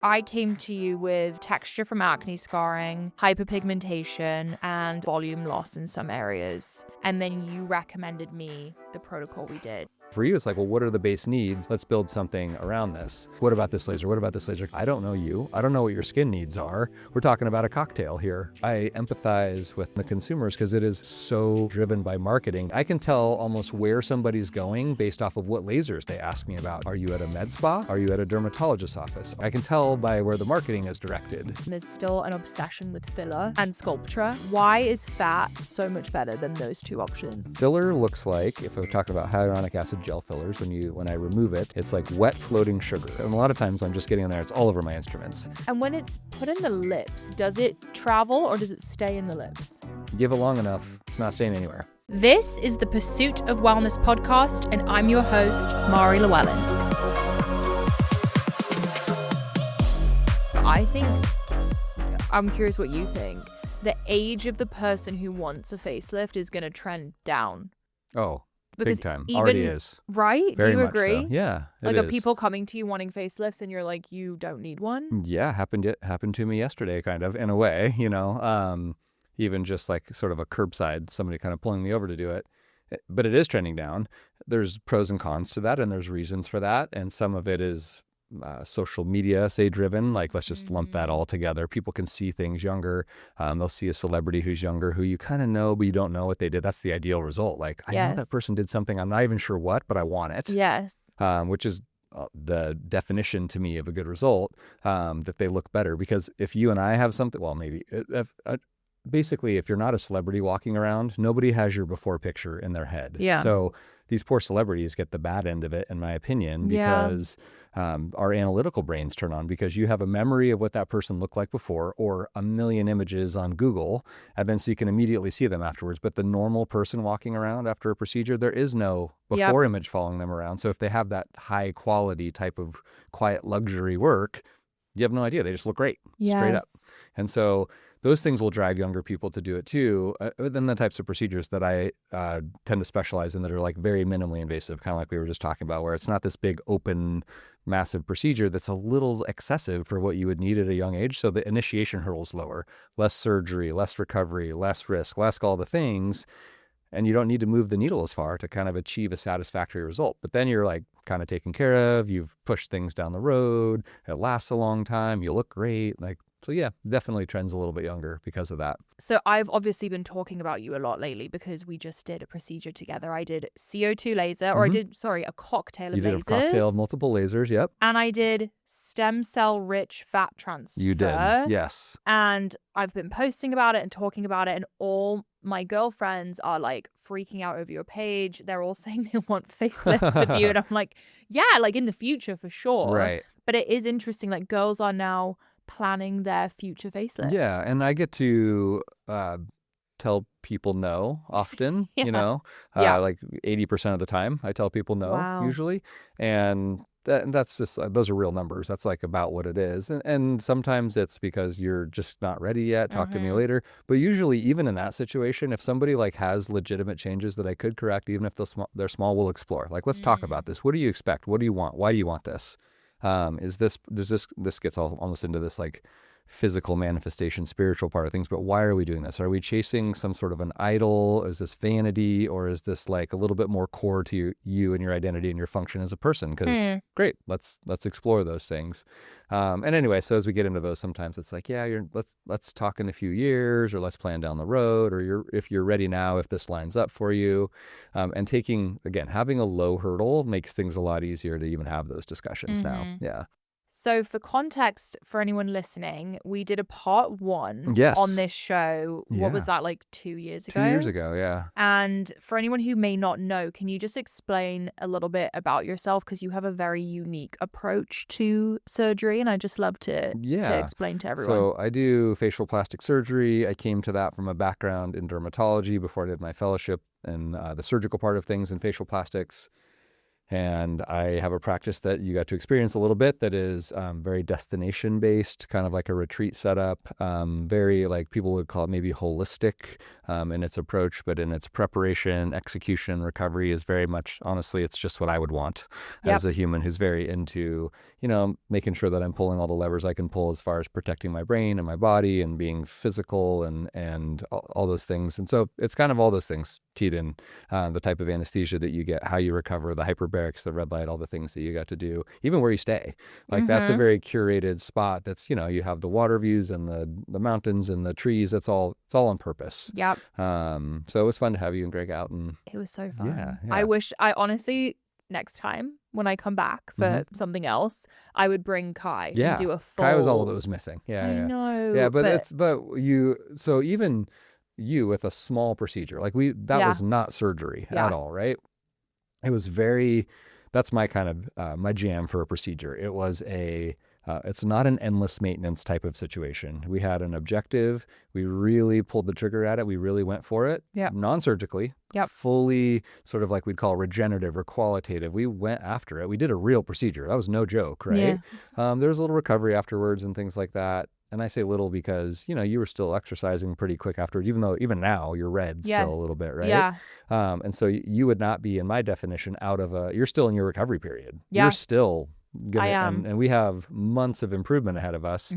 I came to you with texture from acne scarring, hyperpigmentation, and volume loss in some areas. And then you recommended me the protocol we did. For you, it's like, well, what are the base needs? Let's build something around this. What about this laser? What about this laser? I don't know you. I don't know what your skin needs are. We're talking about a cocktail here. I empathize with the consumers because it is so driven by marketing. I can tell almost where somebody's going based off of what lasers they ask me about. Are you at a med spa? Are you at a dermatologist's office? I can tell by where the marketing is directed. There's still an obsession with filler and Sculptra. Why is fat so much better than those two options? Filler looks like, if we're talking about hyaluronic acid gel fillers, when I remove it, it's like wet floating sugar. And a lot of times I'm just getting in there, it's all over my instruments. And when it's put in the lips, does it travel or does it stay in the lips? Give it long enough, it's not staying anywhere. This is the Pursuit of Wellness podcast, and I'm your host, Mari Llewellyn. I think, I'm curious what you think, the age of the person who wants a facelift is going to trend down. Oh, Because big time. even, Already is. Right? Very Do you much agree? so. Yeah, Like, it are is. people coming to you wanting facelifts and you're like, you don't need one? Yeah, happened to me yesterday, kind of, in a way, even just like sort of a curbside, somebody kind of pulling me over to do it. But it is trending down. There's pros and cons to that, and there's reasons for that. And some of it is social media, say, driven. Like, let's just lump that all together. People can see things younger. They'll see a celebrity who's younger who you kind of know, but you don't know what they did. That's the ideal result. Like, I know that person did something. I'm not even sure what, but I want it. Yes. Which is the definition to me of a good result, that they look better. Because if you and I have something, well, maybe basically, if you're not a celebrity walking around, nobody has your before picture in their head. Yeah. So these poor celebrities get the bad end of it, in my opinion, because our analytical brains turn on, because you have a memory of what that person looked like before, or a million images on Google, and then so you can immediately see them afterwards. But the normal person walking around after a procedure, there is no before image following them around. So if they have that high quality type of quiet luxury work, you have no idea. They just look great, straight up. And so those things will drive younger people to do it too. Then the types of procedures that I tend to specialize in that are like very minimally invasive, kind of like we were just talking about, where it's not this big open, massive procedure that's a little excessive for what you would need at a young age. So the initiation hurdle is lower, less surgery, less recovery, less risk, less all the things. And you don't need to move the needle as far to kind of achieve a satisfactory result. But then you're like kind of taken care of. You've pushed things down the road. It lasts a long time. You look great. So yeah, definitely trends a little bit younger because of that. So I've obviously been talking about you a lot lately because we just did a procedure together. I did C02 laser, or a cocktail of lasers. You did a cocktail of multiple lasers, yep. And I did stem cell rich fat transfer. You did, yes. And I've been posting about it and talking about it, and all my girlfriends are like freaking out over your page. They're all saying they want facelifts with you. And I'm like, yeah, like in the future for sure. Right. But it is interesting, like girls are now planning their future facelifts. Yeah, and I get to tell people no often, like 80% of the time I tell people no, usually. And that's just, those are real numbers. That's like about what it is. And sometimes it's because you're just not ready yet. Talk to me later. But usually, even in that situation, if somebody like has legitimate changes that I could correct, even if they're small, we'll explore. Like, let's talk about this. What do you expect? What do you want? Why do you want this? This gets almost into this like physical manifestation, spiritual part of things, but why are we doing this? Are we chasing some sort of an idol? Is this vanity, or is this like a little bit more core to you and your identity and your function as a person? Because great, let's explore those things. And anyway, so as we get into those, sometimes it's like, let's talk in a few years, or let's plan down the road, or if you're ready now, if this lines up for you. And having a low hurdle makes things a lot easier to even have those discussions now. Yeah. So for context, for anyone listening, we did a part 1 on this show. What was that, like 2 years ago? 2 years ago, yeah. And for anyone who may not know, can you just explain a little bit about yourself? Because you have a very unique approach to surgery, and I just love to explain to everyone. So I do facial plastic surgery. I came to that from a background in dermatology before I did my fellowship in the surgical part of things in facial plastics. And I have a practice that you got to experience a little bit that is very destination based, kind of like a retreat setup, very like people would call it maybe holistic in its approach, but in its preparation, execution, recovery is very much, honestly, it's just what I would want as a human who's very into, making sure that I'm pulling all the levers I can pull as far as protecting my brain and my body and being physical and all those things. And so it's kind of all those things teed in, the type of anesthesia that you get, how you recover, the hyperbarics, the red light, all the things that you got to do, even where you stay. Like that's a very curated spot. That's, you have the water views and the mountains and the trees. It's all on purpose. Yep. So it was fun to have you and Greg out. And it was so fun. Yeah. I honestly, next time when I come back for something else, I would bring Kai and do a full... Kai was all that was missing. I know. Yeah, so even you with a small procedure, like that was not surgery at all, right? It was that's my kind of, my jam for a procedure. It was it's not an endless maintenance type of situation. We had an objective. We really pulled the trigger at it. We really went for it. Non-surgically, fully sort of like we'd call regenerative or qualitative. We went after it. We did a real procedure. That was no joke, right? There was a little recovery afterwards and things like that. And I say little because, you were still exercising pretty quick afterwards, even now you're red still a little bit, right? Yeah. And so you would not be, in my definition, you're still in your recovery period. You're still I am. And we have months of improvement ahead of us.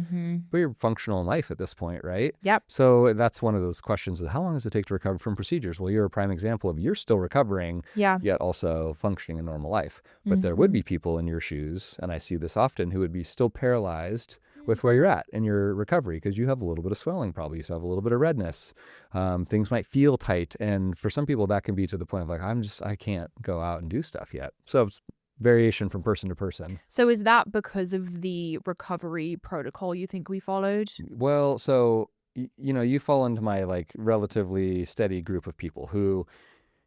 But you're functional in life at this point, right? Yep. So that's one of those questions of how long does it take to recover from procedures? Well, you're a prime example of you're still recovering, yet also functioning in normal life. But there would be people in your shoes, and I see this often, who would be still paralyzed with where you're at in your recovery because you have a little bit of swelling, probably you still have a little bit of redness. Things might feel tight, and for some people that can be to the point of like, I can't go out and do stuff yet. So it's variation from person to person. So is that because of the recovery protocol you think we followed? Well, so you fall into my like relatively steady group of people who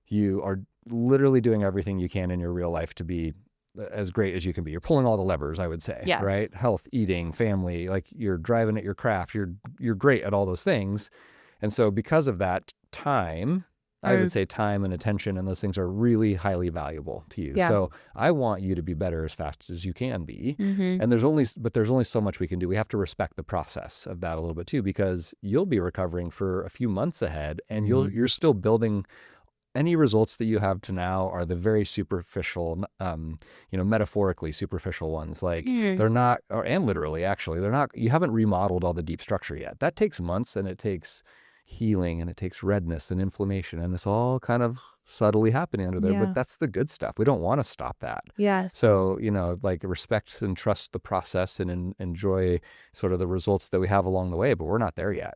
you are literally doing everything you can in your real life to be as great as you can be. You're pulling all the levers, I would say, right? Health, eating, family, like you're driving at your craft. You're great at all those things. And so because of that, I would say time and attention and those things are really highly valuable to you. So I want you to be better as fast as you can be. And there's only so much we can do. We have to respect the process of that a little bit too, because you'll be recovering for a few months ahead and you're still building. Any results that you have to now are the very superficial, metaphorically superficial ones. Like they're not, and literally actually, they're not, you haven't remodeled all the deep structure yet. That takes months, and it takes healing, and it takes redness and inflammation, and it's all kind of subtly happening under there, but that's the good stuff. We don't want to stop that. Yes. So, like respect and trust the process and enjoy sort of the results that we have along the way, but we're not there yet,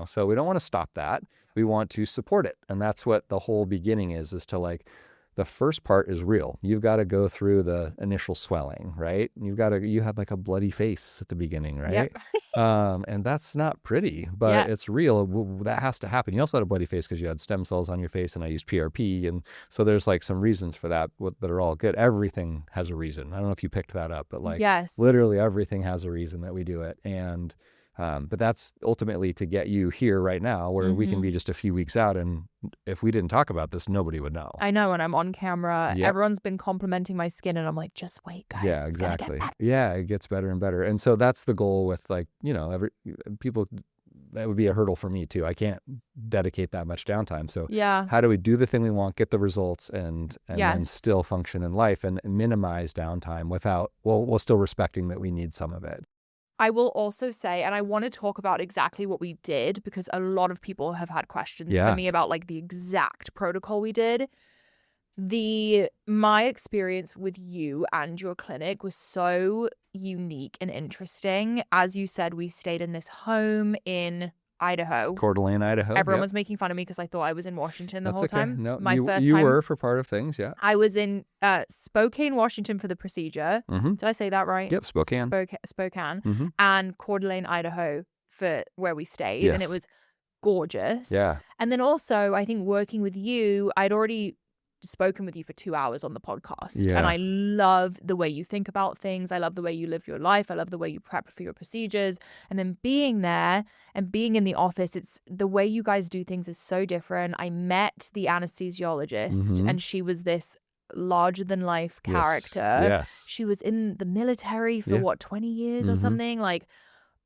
so we don't want to stop that. We want to support it. And that's what the whole beginning is to like, the first part is real. You've got to go through the initial swelling, right? You have like a bloody face at the beginning, right? And that's not pretty, but it's real. That has to happen. You also had a bloody face because you had stem cells on your face, and I used PRP. And so there's like some reasons for that that are all good. Everything has a reason. I don't know if you picked that up, but like literally everything has a reason that we do it. And but that's ultimately to get you here right now where we can be just a few weeks out, and if we didn't talk about this, nobody would know. I know, and I'm on camera. Everyone's been complimenting my skin, and I'm like, just wait, guys. Yeah, exactly. It gets better and better. And so that's the goal with like, every people, that would be a hurdle for me too. I can't dedicate that much downtime. So how do we do the thing we want, get the results, and then still function in life and minimize downtime without, while still respecting that we need some of it. I will also say, and I want to talk about exactly what we did because a lot of people have had questions for me about like the exact protocol we did. My experience with you and your clinic was so unique and interesting. As you said, we stayed in this home in Idaho. Coeur d'Alene, Idaho. Everyone was making fun of me because I thought I was in Washington the whole time. No, first you time, were for part of things, I was in Spokane, Washington for the procedure. Did I say that right? Yep, Spokane. Spokane. And Coeur d'Alene, Idaho for where we stayed. And it was gorgeous. Yeah. And then also, I think working with you, I'd already spoken with you for 2 hours on the podcast. And I love the way you think about things. I love the way you live your life. I love the way you prep for your procedures. And then being there and being in the office, it's the way you guys do things is so different. I met the anesthesiologist and she was this larger than life character. Yes. She was in the military for 20 years or something. Like,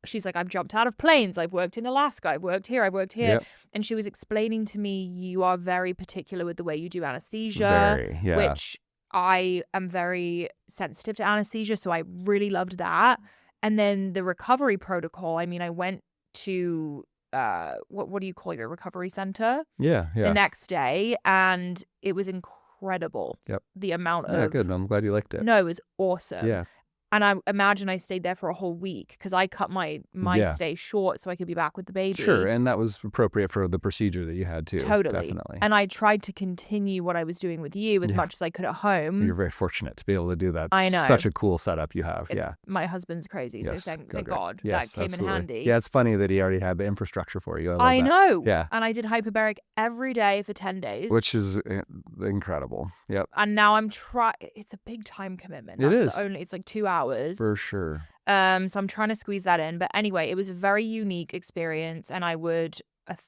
she's like, I've jumped out of planes. I've worked in Alaska. I've worked here. I've worked here. Yep. And she was explaining to me, you are very particular with the way you do anesthesia, which I am very sensitive to anesthesia. So I really loved that. And then the recovery protocol. I mean, I went to what do you call your recovery center? The next day, and it was incredible. Yep. The amount of good. I'm glad you liked it. No, it was awesome. Yeah. And I imagine I stayed there for a whole week because I cut my stay short so I could be back with the baby. Sure, and that was appropriate for the procedure that you had too. Totally. Definitely. And I tried to continue what I was doing with you as much as I could at home. You're very fortunate to be able to do that. I know. Such a cool setup you have. My husband's crazy, so thank God that came in handy. Yeah, it's funny that he already had the infrastructure for you. I know. Yeah. And I did hyperbaric every day for 10 days. Which is incredible. Yep. And now I'm it's a big time commitment. It's like 2 hours. For sure. So I'm trying to squeeze that in. But anyway, it was a very unique experience, and I would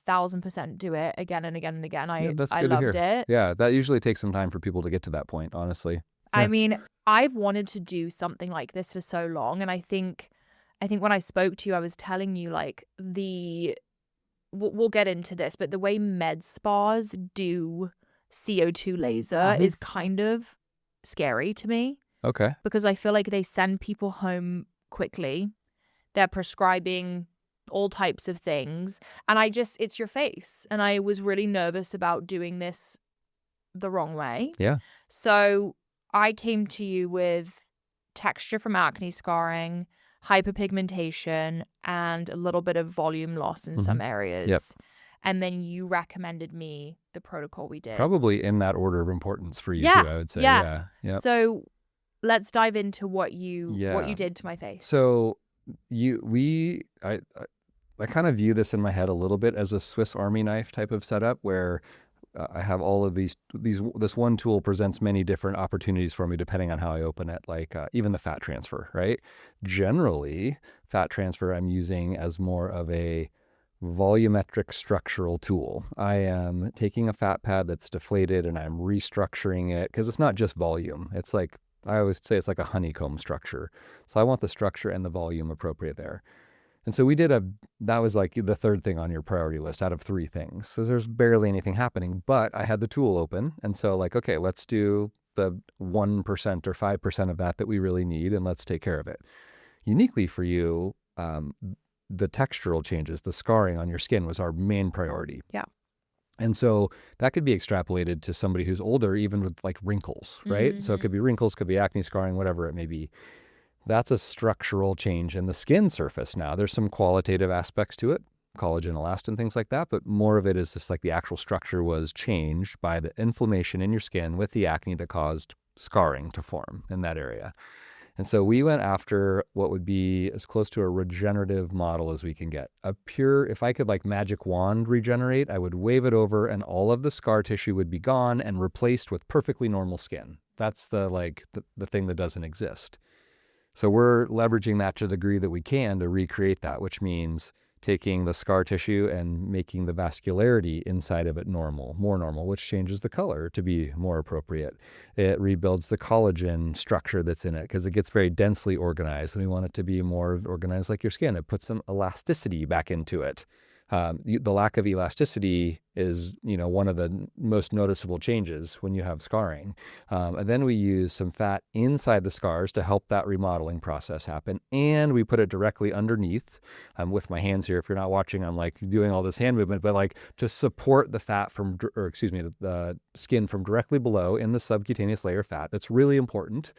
1,000% do it again and again and again. I loved it. Yeah, that usually takes some time for people to get to that point, honestly. Yeah. I mean, I've wanted to do something like this for so long, and I think when I spoke to you, I was telling you like we'll get into this, but the way med spas do CO2 laser is kind of scary to me. Okay. Because I feel like they send people home quickly. They're prescribing all types of things. And it's your face. And I was really nervous about doing this the wrong way. Yeah. So I came to you with texture from acne scarring, hyperpigmentation, and a little bit of volume loss in some areas. Yep. And then you recommended me the protocol we did. Probably in that order of importance for you too, I would say. Yeah. Yep. So let's dive into what you did to my face. So I kind of view this in my head a little bit as a Swiss Army knife type of setup where I have all of this one tool presents many different opportunities for me depending on how I open it, like even the fat transfer, right? Generally, fat transfer I'm using as more of a volumetric structural tool. I am taking a fat pad that's deflated and I'm restructuring it because it's not just volume. It's like, I always say it's like a honeycomb structure. So I want the structure and the volume appropriate there. And so that was like the third thing on your priority list out of 3 things. So there's barely anything happening, but I had the tool open. And so like, okay, let's do the 1% or 5% of that we really need, and let's take care of it. Uniquely for you, the textural changes, the scarring on your skin was our main priority. Yeah. And so that could be extrapolated to somebody who's older, even with like wrinkles, right? Mm-hmm. So it could be wrinkles, could be acne scarring, whatever it may be. That's a structural change in the skin surface now. There's some qualitative aspects to it, collagen, elastin, things like that, but more of it is just like the actual structure was changed by the inflammation in your skin with the acne that caused scarring to form in that area. And so we went after what would be as close to a regenerative model as we can get. If I could like magic wand regenerate, I would wave it over and all of the scar tissue would be gone and replaced with perfectly normal skin. That's the thing that doesn't exist. So we're leveraging that to the degree that we can to recreate that, which means taking the scar tissue and making the vascularity inside of it more normal, which changes the color to be more appropriate. It rebuilds the collagen structure that's in it because it gets very densely organized, and we want it to be more organized like your skin. It puts some elasticity back into it. The lack of elasticity is, one of the most noticeable changes when you have scarring. And then we use some fat inside the scars to help that remodeling process happen. And we put it directly underneath. With my hands here, if you're not watching, I'm like doing all this hand movement, but like to support the the skin from directly below in the subcutaneous layer of fat. That's really important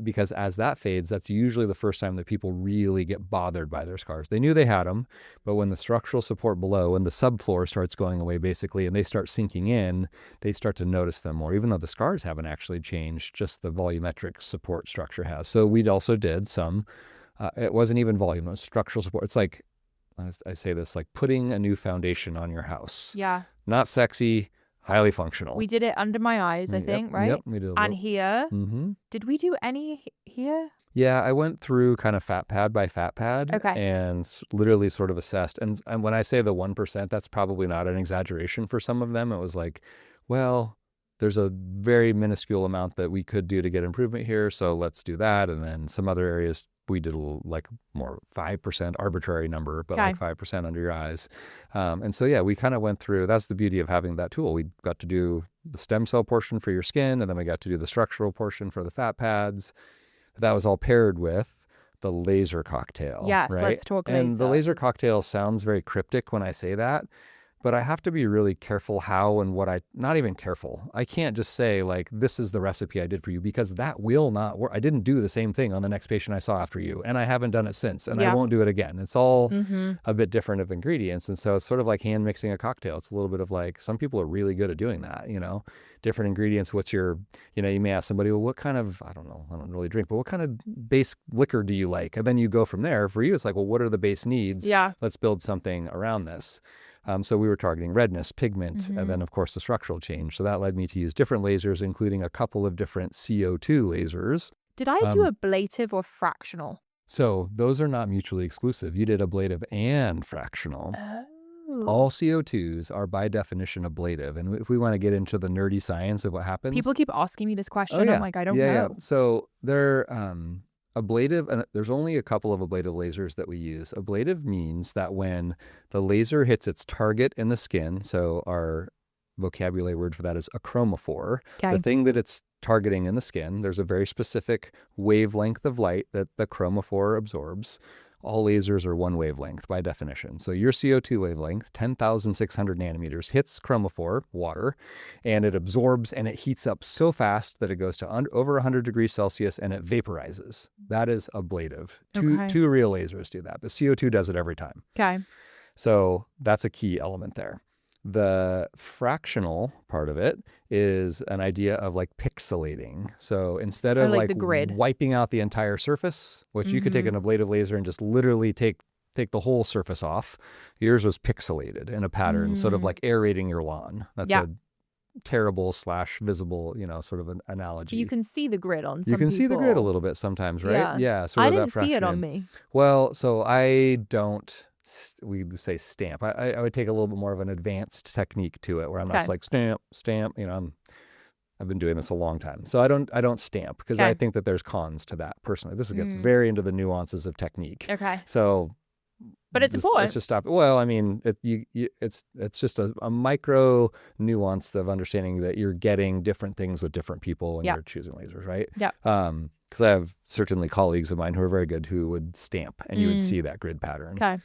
because as that fades, that's usually the first time that people really get bothered by their scars. They knew they had them, but when the structural support below and the subfloor starts going away basically and they start sinking in, they start to notice them more, even though the scars haven't actually changed, just the volumetric support structure has. So we also did some, it wasn't even volume, it was structural support. It's like, I say this, like putting a new foundation on your house. Yeah. Not sexy, highly functional. We did it under my eyes, I think, right? Yep, we did. And here. Mm-hmm. Did we do any here? Yeah, I went through kind of fat pad by fat pad and literally sort of assessed. And when I say the 1%, that's probably not an exaggeration for some of them. It was like, well, there's a very minuscule amount that we could do to get improvement here. So let's do that. And then some other areas we did a little, like more 5% arbitrary number, but like 5% under your eyes. And so, yeah, we kind of went through, that's the beauty of having that tool. We got to do the stem cell portion for your skin, and then we got to do the structural portion for the fat pads. That was all paired with the laser cocktail. Yes, right? let's talk laser. And the laser cocktail sounds very cryptic when I say that, but I have to be really careful how and what not even careful. I can't just say like, this is the recipe I did for you, because that will not work. I didn't do the same thing on the next patient I saw after you, and I haven't done it since, and I won't do it again. It's all a bit different of ingredients. And so it's sort of like hand mixing a cocktail. It's a little bit of like, some people are really good at doing that, different ingredients. What's your, you may ask somebody, well, what kind of, I don't know, I don't really drink, but what kind of base liquor do you like? And then you go from there. For you, it's like, well, what are the base needs? Yeah. Let's build something around this. So we were targeting redness, pigment, and then, of course, the structural change. So that led me to use different lasers, including a couple of different CO2 lasers. Did I do ablative or fractional? So those are not mutually exclusive. You did ablative and fractional. Oh. All CO2s are by definition ablative. And if we want to get into the nerdy science of what happens. People keep asking me this question. Oh, yeah. I'm like, I don't know. Yeah. So they're ablative, and there's only a couple of ablative lasers that we use. Ablative means that when the laser hits its target in the skin, so our vocabulary word for that is a chromophore, the thing that it's targeting in the skin, there's a very specific wavelength of light that the chromophore absorbs. All lasers are one wavelength by definition. So your CO2 wavelength, 10,600 nanometers, hits chromophore, water, and it absorbs and it heats up so fast that it goes to over 100 degrees Celsius and it vaporizes. That is ablative. Two real lasers do that, but CO2 does it every time. Okay. So that's a key element there. The fractional part of it is an idea of like pixelating. So instead of like the grid, wiping out the entire surface, which you could take an ablative laser and just literally take the whole surface off, yours was pixelated in a pattern, sort of like aerating your lawn. That's a terrible / visible, sort of an analogy. You can see the grid on some You can people. see the grid a little bit sometimes, right? Yeah. Sort I of didn't that see it on me. Well, so I don't. We would say stamp. I would take a little bit more of an advanced technique to it, where I'm not just like stamp. I've been doing this a long time, so I don't stamp, because I think that there's cons to that personally. This gets very into the nuances of technique. Okay. So, but it's important. Let's just stop it. Well, I mean, it's just a micro nuance of understanding that you're getting different things with different people when you're choosing lasers, right? Yeah. Because I have certainly colleagues of mine who are very good who would stamp, and you would see that grid pattern. Okay.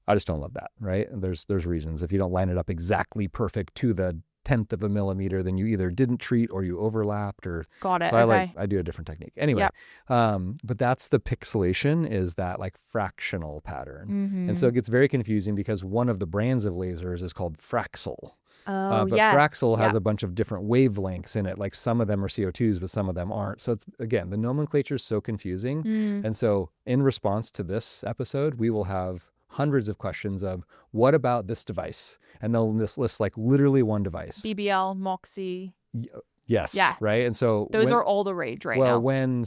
I just don't love that, right? And there's reasons. If you don't line it up exactly perfect to the 10th of a millimeter, then you either didn't treat or you overlapped, or got it. So I do a different technique. Anyway, but that's the pixelation, is that like fractional pattern. And so it gets very confusing because one of the brands of lasers is called Fraxel. But Fraxel has a bunch of different wavelengths in it. Like some of them are CO2s, but some of them aren't. So it's, again, the nomenclature is so confusing. And so in response to this episode, we will have hundreds of questions of, what about this device? And they'll list like literally one device. BBL, Moxie. Yes. Yeah. Right. And so those are all the rage right now. Well, when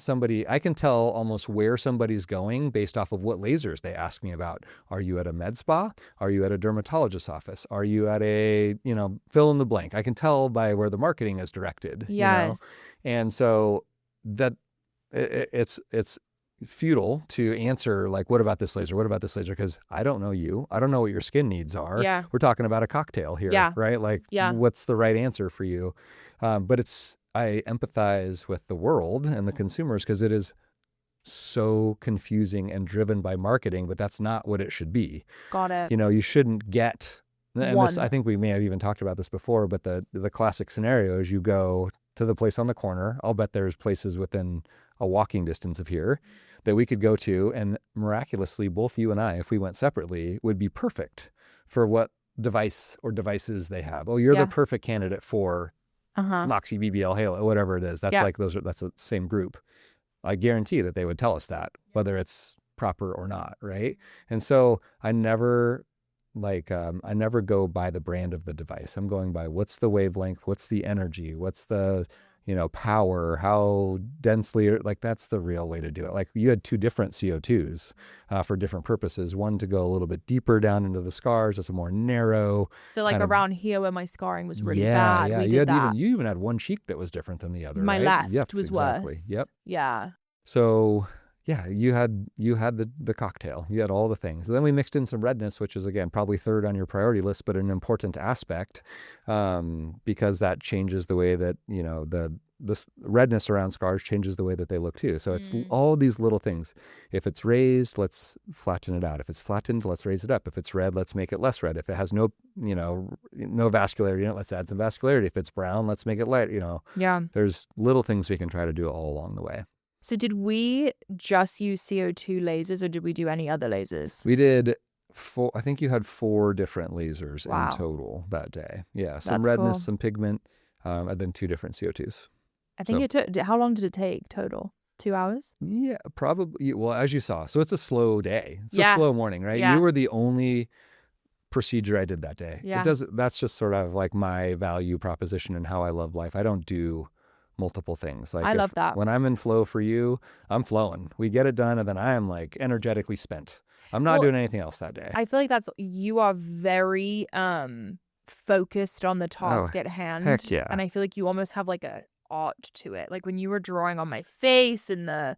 I can tell almost where somebody's going based off of what lasers they ask me about. Are you at a med spa? Are you at a dermatologist's office? Are you at a, fill in the blank? I can tell by where the marketing is directed. Yes. And so that it's futile to answer like, what about this laser? What about this laser? Because I don't know you. I don't know what your skin needs are. Yeah. We're talking about a cocktail here, right? Like, what's the right answer for you? But I empathize with the world and the consumers, because it is so confusing and driven by marketing, but that's not what it should be. Got it. You shouldn't get, and this, I think we may have even talked about this before, but the classic scenario is you go to the place on the corner. I'll bet there's places within a walking distance of here that we could go to, and miraculously, both you and I, if we went separately, would be perfect for what device or devices they have. Oh, you're the perfect candidate for Moxie, BBL, Halo, whatever it is. That's that's the same group. I guarantee that they would tell us that, whether it's proper or not, right? And so I never go by the brand of the device. I'm going by, what's the wavelength, what's the energy, what's the power, how densely, like that's the real way to do it. Like you had 2 different C02s for different purposes. One to go a little bit deeper down into the scars. It's a more narrow. So like around here where my scarring was really bad. Yeah, we did that. You even had one cheek that was different than the other. My right? left was exactly. worse. Yep. Yeah. So yeah, you had the cocktail. You had all the things. And then we mixed in some redness, which is again probably 3rd on your priority list, but an important aspect because that changes the way that the redness around scars changes the way that they look too. So it's all these little things. If it's raised, let's flatten it out. If it's flattened, let's raise it up. If it's red, let's make it less red. If it has no vascularity in it, let's add some vascularity. If it's brown, let's make it light. Yeah. There's little things we can try to do all along the way. So did we just use CO2 lasers or did we do any other lasers? We did 4, I think you had 4 different lasers in total that day. Yeah, some redness, some pigment, and then 2 different CO2s. I think it took, how long did it take total? 2 hours? Yeah, probably. Well, as you saw. So it's a slow day. It's a slow morning, right? Yeah. You were the only procedure I did that day. Yeah. That's just sort of like my value proposition and how I love life. I don't do multiple things. Like I love that. When I'm in flow for you, I'm flowing. We get it done and then I am like energetically spent. I'm not doing anything else that day. I feel like you are very focused on the task at hand. Heck yeah. And I feel like you almost have like a art to it. Like when you were drawing on my face and I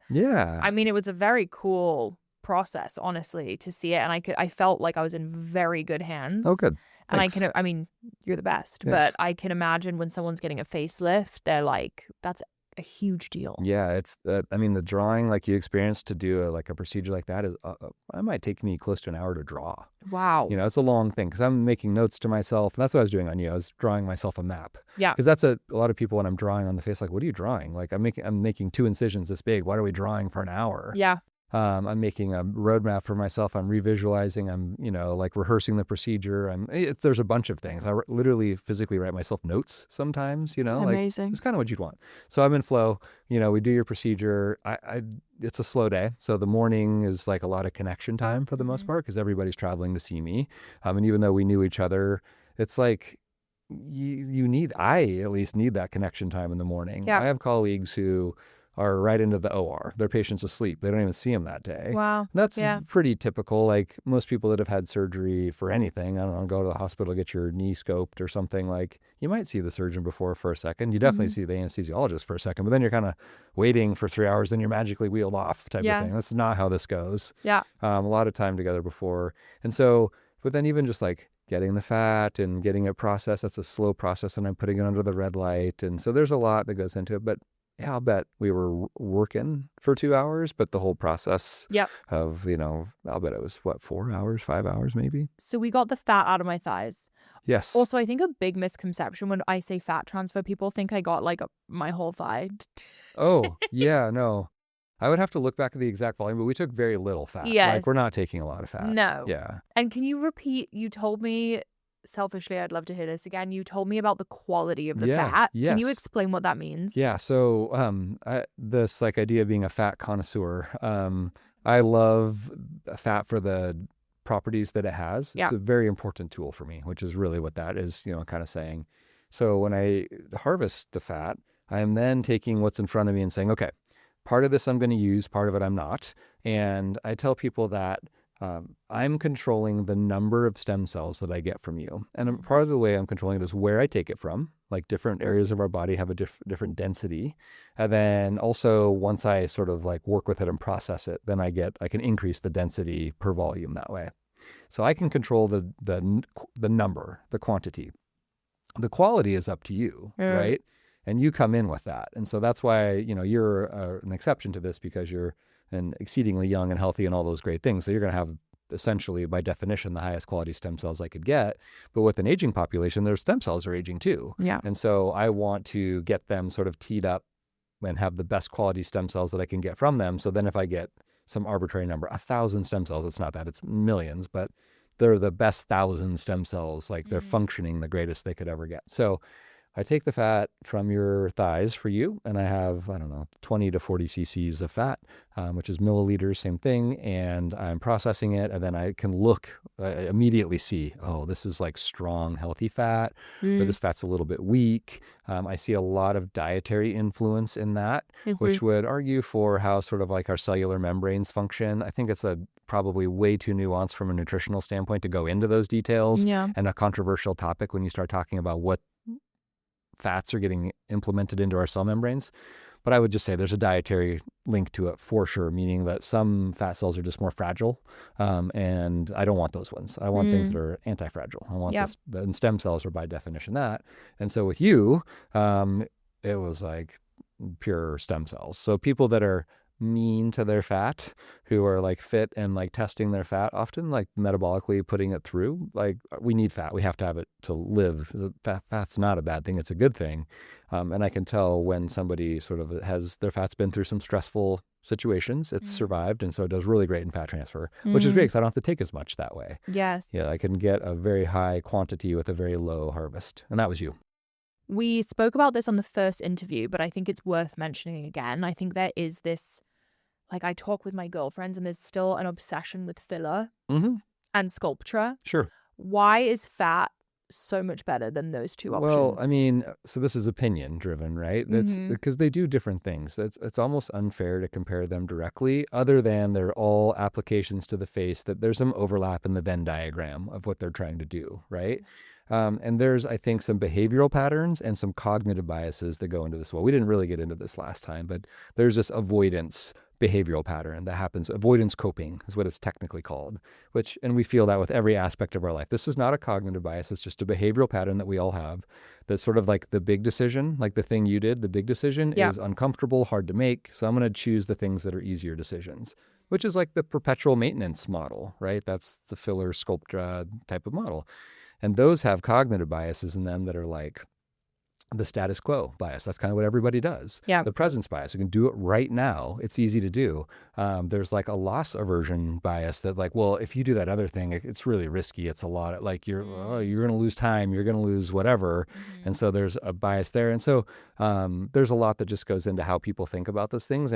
mean, it was a very cool process, honestly, to see it. And I felt like I was in very good hands. Oh, good. And Thanks. I mean, you're the best, Yes. but I can imagine when someone's getting a facelift, they're like, that's a huge deal. Yeah, it's I mean, the drawing like you experienced to do a procedure like that is it might take me close to an hour to draw. Wow. It's a long thing because I'm making notes to myself. And that's what I was doing on you. I was drawing myself a map. Yeah. Because that's a lot of people when I'm drawing on the face, like, what are you drawing? Like I'm making 2 incisions this big. Why are we drawing for an hour? Yeah. I'm making a roadmap for myself. I'm revisualizing. I'm, like rehearsing the procedure. There's a bunch of things. I literally physically write myself notes sometimes, Amazing. Like it's kind of what you'd want. So I'm in flow, we do your procedure. It's a slow day. So the morning is like a lot of connection time for the most part because everybody's traveling to see me. And even though we knew each other, it's like, I at least need that connection time in the morning. Yeah. I have colleagues who are right into the OR. Their patient's asleep. They don't even see him that day. Wow. That's pretty typical. Like most people that have had surgery for anything, I don't know, go to the hospital, get your knee scoped or something, like you might see the surgeon before for a second. You definitely see the anesthesiologist for a second, but then you're kind of waiting for 3 hours, then you're magically wheeled off type of thing. That's not how this goes. Yeah. A lot of time together before. And so, but then even just like getting the fat and getting it processed, that's a slow process and I'm putting it under the red light. And so there's a lot that goes into it, but yeah, I'll bet we were working for 2 hours, but the whole process of, I'll bet it was 4 hours, 5 hours maybe. So we got the fat out of my thighs. Yes. Also, I think a big misconception when I say fat transfer, people think I got like my whole thigh. Oh, yeah, no. I would have to look back at the exact volume, but we took very little fat. Yes. Like we're not taking a lot of fat. No. Yeah. And can you repeat, you told me, selfishly, I'd love to hear this again. You told me about the quality of the fat. Yes. Can you explain what that means? Yeah. So this like idea of being a fat connoisseur, I love fat for the properties that it has. Yeah. It's a very important tool for me, which is really what that is, kind of saying. So when I harvest the fat, I am then taking what's in front of me and saying, okay, part of this I'm going to use, part of it I'm not. And I tell people that I'm controlling the number of stem cells that I get from you. And part of the way I'm controlling it is where I take it from. Like different areas of our body have a different density. And then also once I sort of like work with it and process it, then I can increase the density per volume that way. So I can control the number, the quantity. The quality is up to you, right? And you come in with that. And so that's why, you're an exception to this because you're and exceedingly young and healthy and all those great things. So you're going to have essentially, by definition, the highest quality stem cells I could get. But with an aging population, their stem cells are aging too. Yeah. And so I want to get them sort of teed up and have the best quality stem cells that I can get from them. So then if I get some arbitrary number, 1,000 stem cells, it's not that, it's millions, but they're the best 1,000 stem cells, like they're functioning the greatest they could ever get. So I take the fat from your thighs for you, and I have, I don't know, 20 to 40 cc's of fat, which is milliliters, same thing, and I'm processing it, and then I can immediately see, oh, this is like strong, healthy fat, or this fat's a little bit weak. I see a lot of dietary influence in that, which would argue for how sort of like our cellular membranes function. I think it's probably way too nuanced from a nutritional standpoint to go into those details, and a controversial topic when you start talking about what fats are getting implemented into our cell membranes. But I would just say there's a dietary link to it for sure, meaning that some fat cells are just more fragile, and I don't want those ones. I want things that are anti-fragile. I want this, and stem cells are by definition that. And so with you, it was like pure stem cells. So people that are mean to their fat, who are like fit and like testing their fat, often like metabolically putting it through, like we need fat, we have to have it to live. Fat's not a bad thing, it's a good thing. And I can tell when somebody sort of has their fat's been through some stressful situations, it's survived, and so it does really great in fat transfer, which is great because I don't have to take as much that way. Yes. Yeah, I can get a very high quantity with a very low harvest. And that was you. We spoke about this on the first interview, but I think it's worth mentioning again. I think there is this, like, I talk with my girlfriends and there's still an obsession with filler and Sculptra. Sure. Why is fat so much better than those two options? Well, I mean, so this is opinion driven, right? That's because they do different things. It's almost unfair to compare them directly, other than they're all applications to the face, that there's some overlap in the Venn diagram of what they're trying to do, right? And there's, I think, some behavioral patterns and some cognitive biases that go into this. Well, we didn't really get into this last time, but there's this avoidance behavioral pattern that happens. Avoidance coping is what it's technically called, and we feel that with every aspect of our life. This is not a cognitive bias. It's just a behavioral pattern that we all have. That's sort of like the big decision, like the thing you did, the big decision is uncomfortable, hard to make. So I'm going to choose the things that are easier decisions, which is like the perpetual maintenance model, right? That's the filler Sculptra type of model. And those have cognitive biases in them that are like the status quo bias. That's kind of what everybody does. Yeah. The presence bias. You can do it right now. It's easy to do. There's like a loss aversion bias that like, well, if you do that other thing, it's really risky. It's a lot of like, you're going to lose time. You're going to lose whatever. And so there's a bias there. And so there's a lot that just goes into how people think about those things.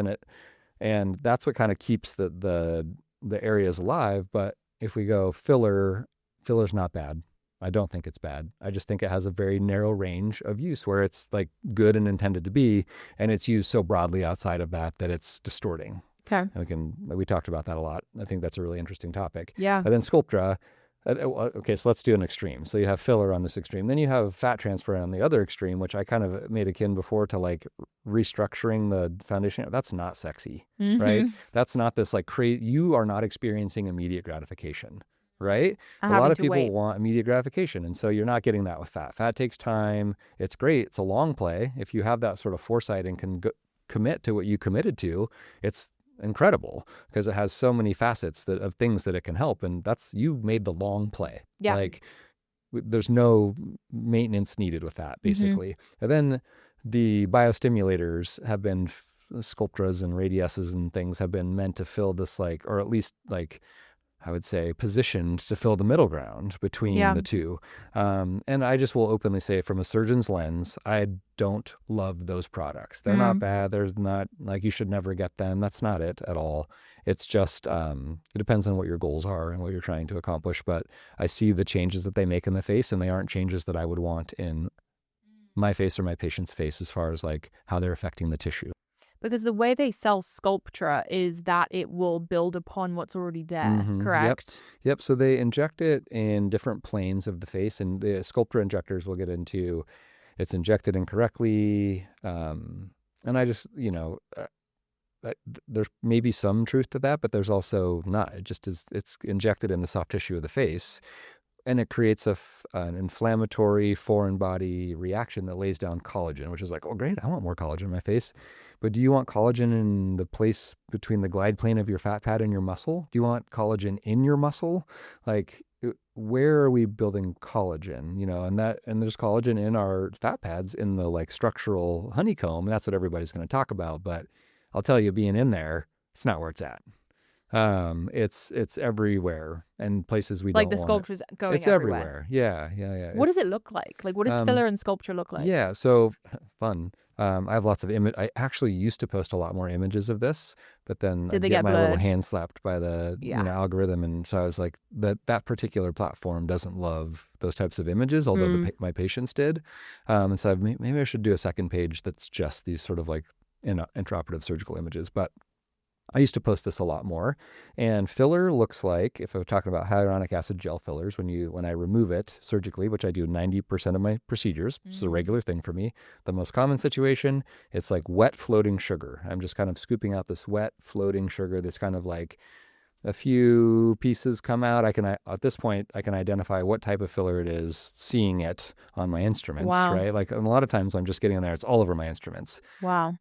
And that's what kind of keeps the areas alive. But if we go filler's not bad. I don't think it's bad. I just think it has a very narrow range of use where it's like good and intended to be, and it's used so broadly outside of that it's distorting. Okay. And we talked about that a lot. I think that's a really interesting topic. Yeah. And then Sculptra, okay, so let's do an extreme. So you have filler on this extreme. Then you have fat transfer on the other extreme, which I kind of made akin before to like restructuring the foundation. That's not sexy, right? That's not this like you are not experiencing immediate gratification. Right? A lot of people want immediate gratification. And so you're not getting that with fat. Fat takes time. It's great. It's a long play. If you have that sort of foresight and can commit to what you committed to, it's incredible because it has so many facets of things that it can help. And you made the long play. Yeah. Like there's no maintenance needed with that, basically. And then the biostimulators have been, Sculptras and Radiuses and things have been meant to fill this like, or at least like, I would say, positioned to fill the middle ground between the two. And I just will openly say, from a surgeon's lens, I don't love those products. They're not bad. They're not like you should never get them. That's not it at all. It's just, it depends on what your goals are and what you're trying to accomplish. But I see the changes that they make in the face, and they aren't changes that I would want in my face or my patient's face as far as like how they're affecting the tissue. Because the way they sell Sculptra is that it will build upon what's already there, correct? Yep. So they inject it in different planes of the face, and the Sculptra injectors we'll get into. It's injected incorrectly. And I just, there's maybe some truth to that, but there's also not. It just is, it's injected in the soft tissue of the face. And it creates an inflammatory foreign body reaction that lays down collagen, which is like, oh, great, I want more collagen in my face. But do you want collagen in the place between the glide plane of your fat pad and your muscle? Do you want collagen in your muscle? Like, where are we building collagen? And there's collagen in our fat pads in the like structural honeycomb. And that's what everybody's going to talk about. But I'll tell you, being in there, it's not where it's at. It's everywhere and places we Like don't the want it. Sculptra's going It's everywhere. everywhere. Yeah, yeah, yeah. What does it look like? Like, what does filler and Sculptra look like? Yeah, so fun. I have lots of I actually used to post a lot more images of this, but then Did I'd they get get my little blurred? hand slapped by the algorithm, and so I was like, that particular platform doesn't love those types of images, although my patients did. And so maybe I should do a second page that's just these sort of like intraoperative surgical images, but I used to post this a lot more. And filler looks like, if I'm talking about hyaluronic acid gel fillers, when I remove it surgically, which I do 90% of my procedures, it's a regular thing for me. The most common situation, it's like wet floating sugar. I'm just kind of scooping out this wet floating sugar that's kind of like a few pieces come out. At this point, I can identify what type of filler it is, seeing it on my instruments, right? Like a lot of times I'm just getting in there, it's all over my instruments. Wow.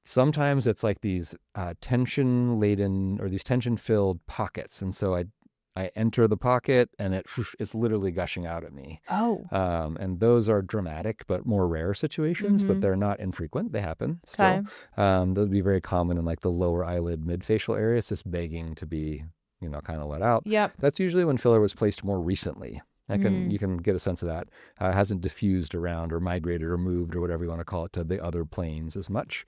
Sometimes it's like these tension-laden or these tension-filled pockets. And so I enter the pocket and it's literally gushing out at me. Oh. And those are dramatic but more rare situations, but they're not infrequent. They happen still. Those would be very common in like the lower eyelid mid-facial area. It's just begging to be, kind of let out. Yep. That's usually when filler was placed more recently. You can get a sense of that. It hasn't diffused around or migrated or moved or whatever you want to call it to the other planes as much.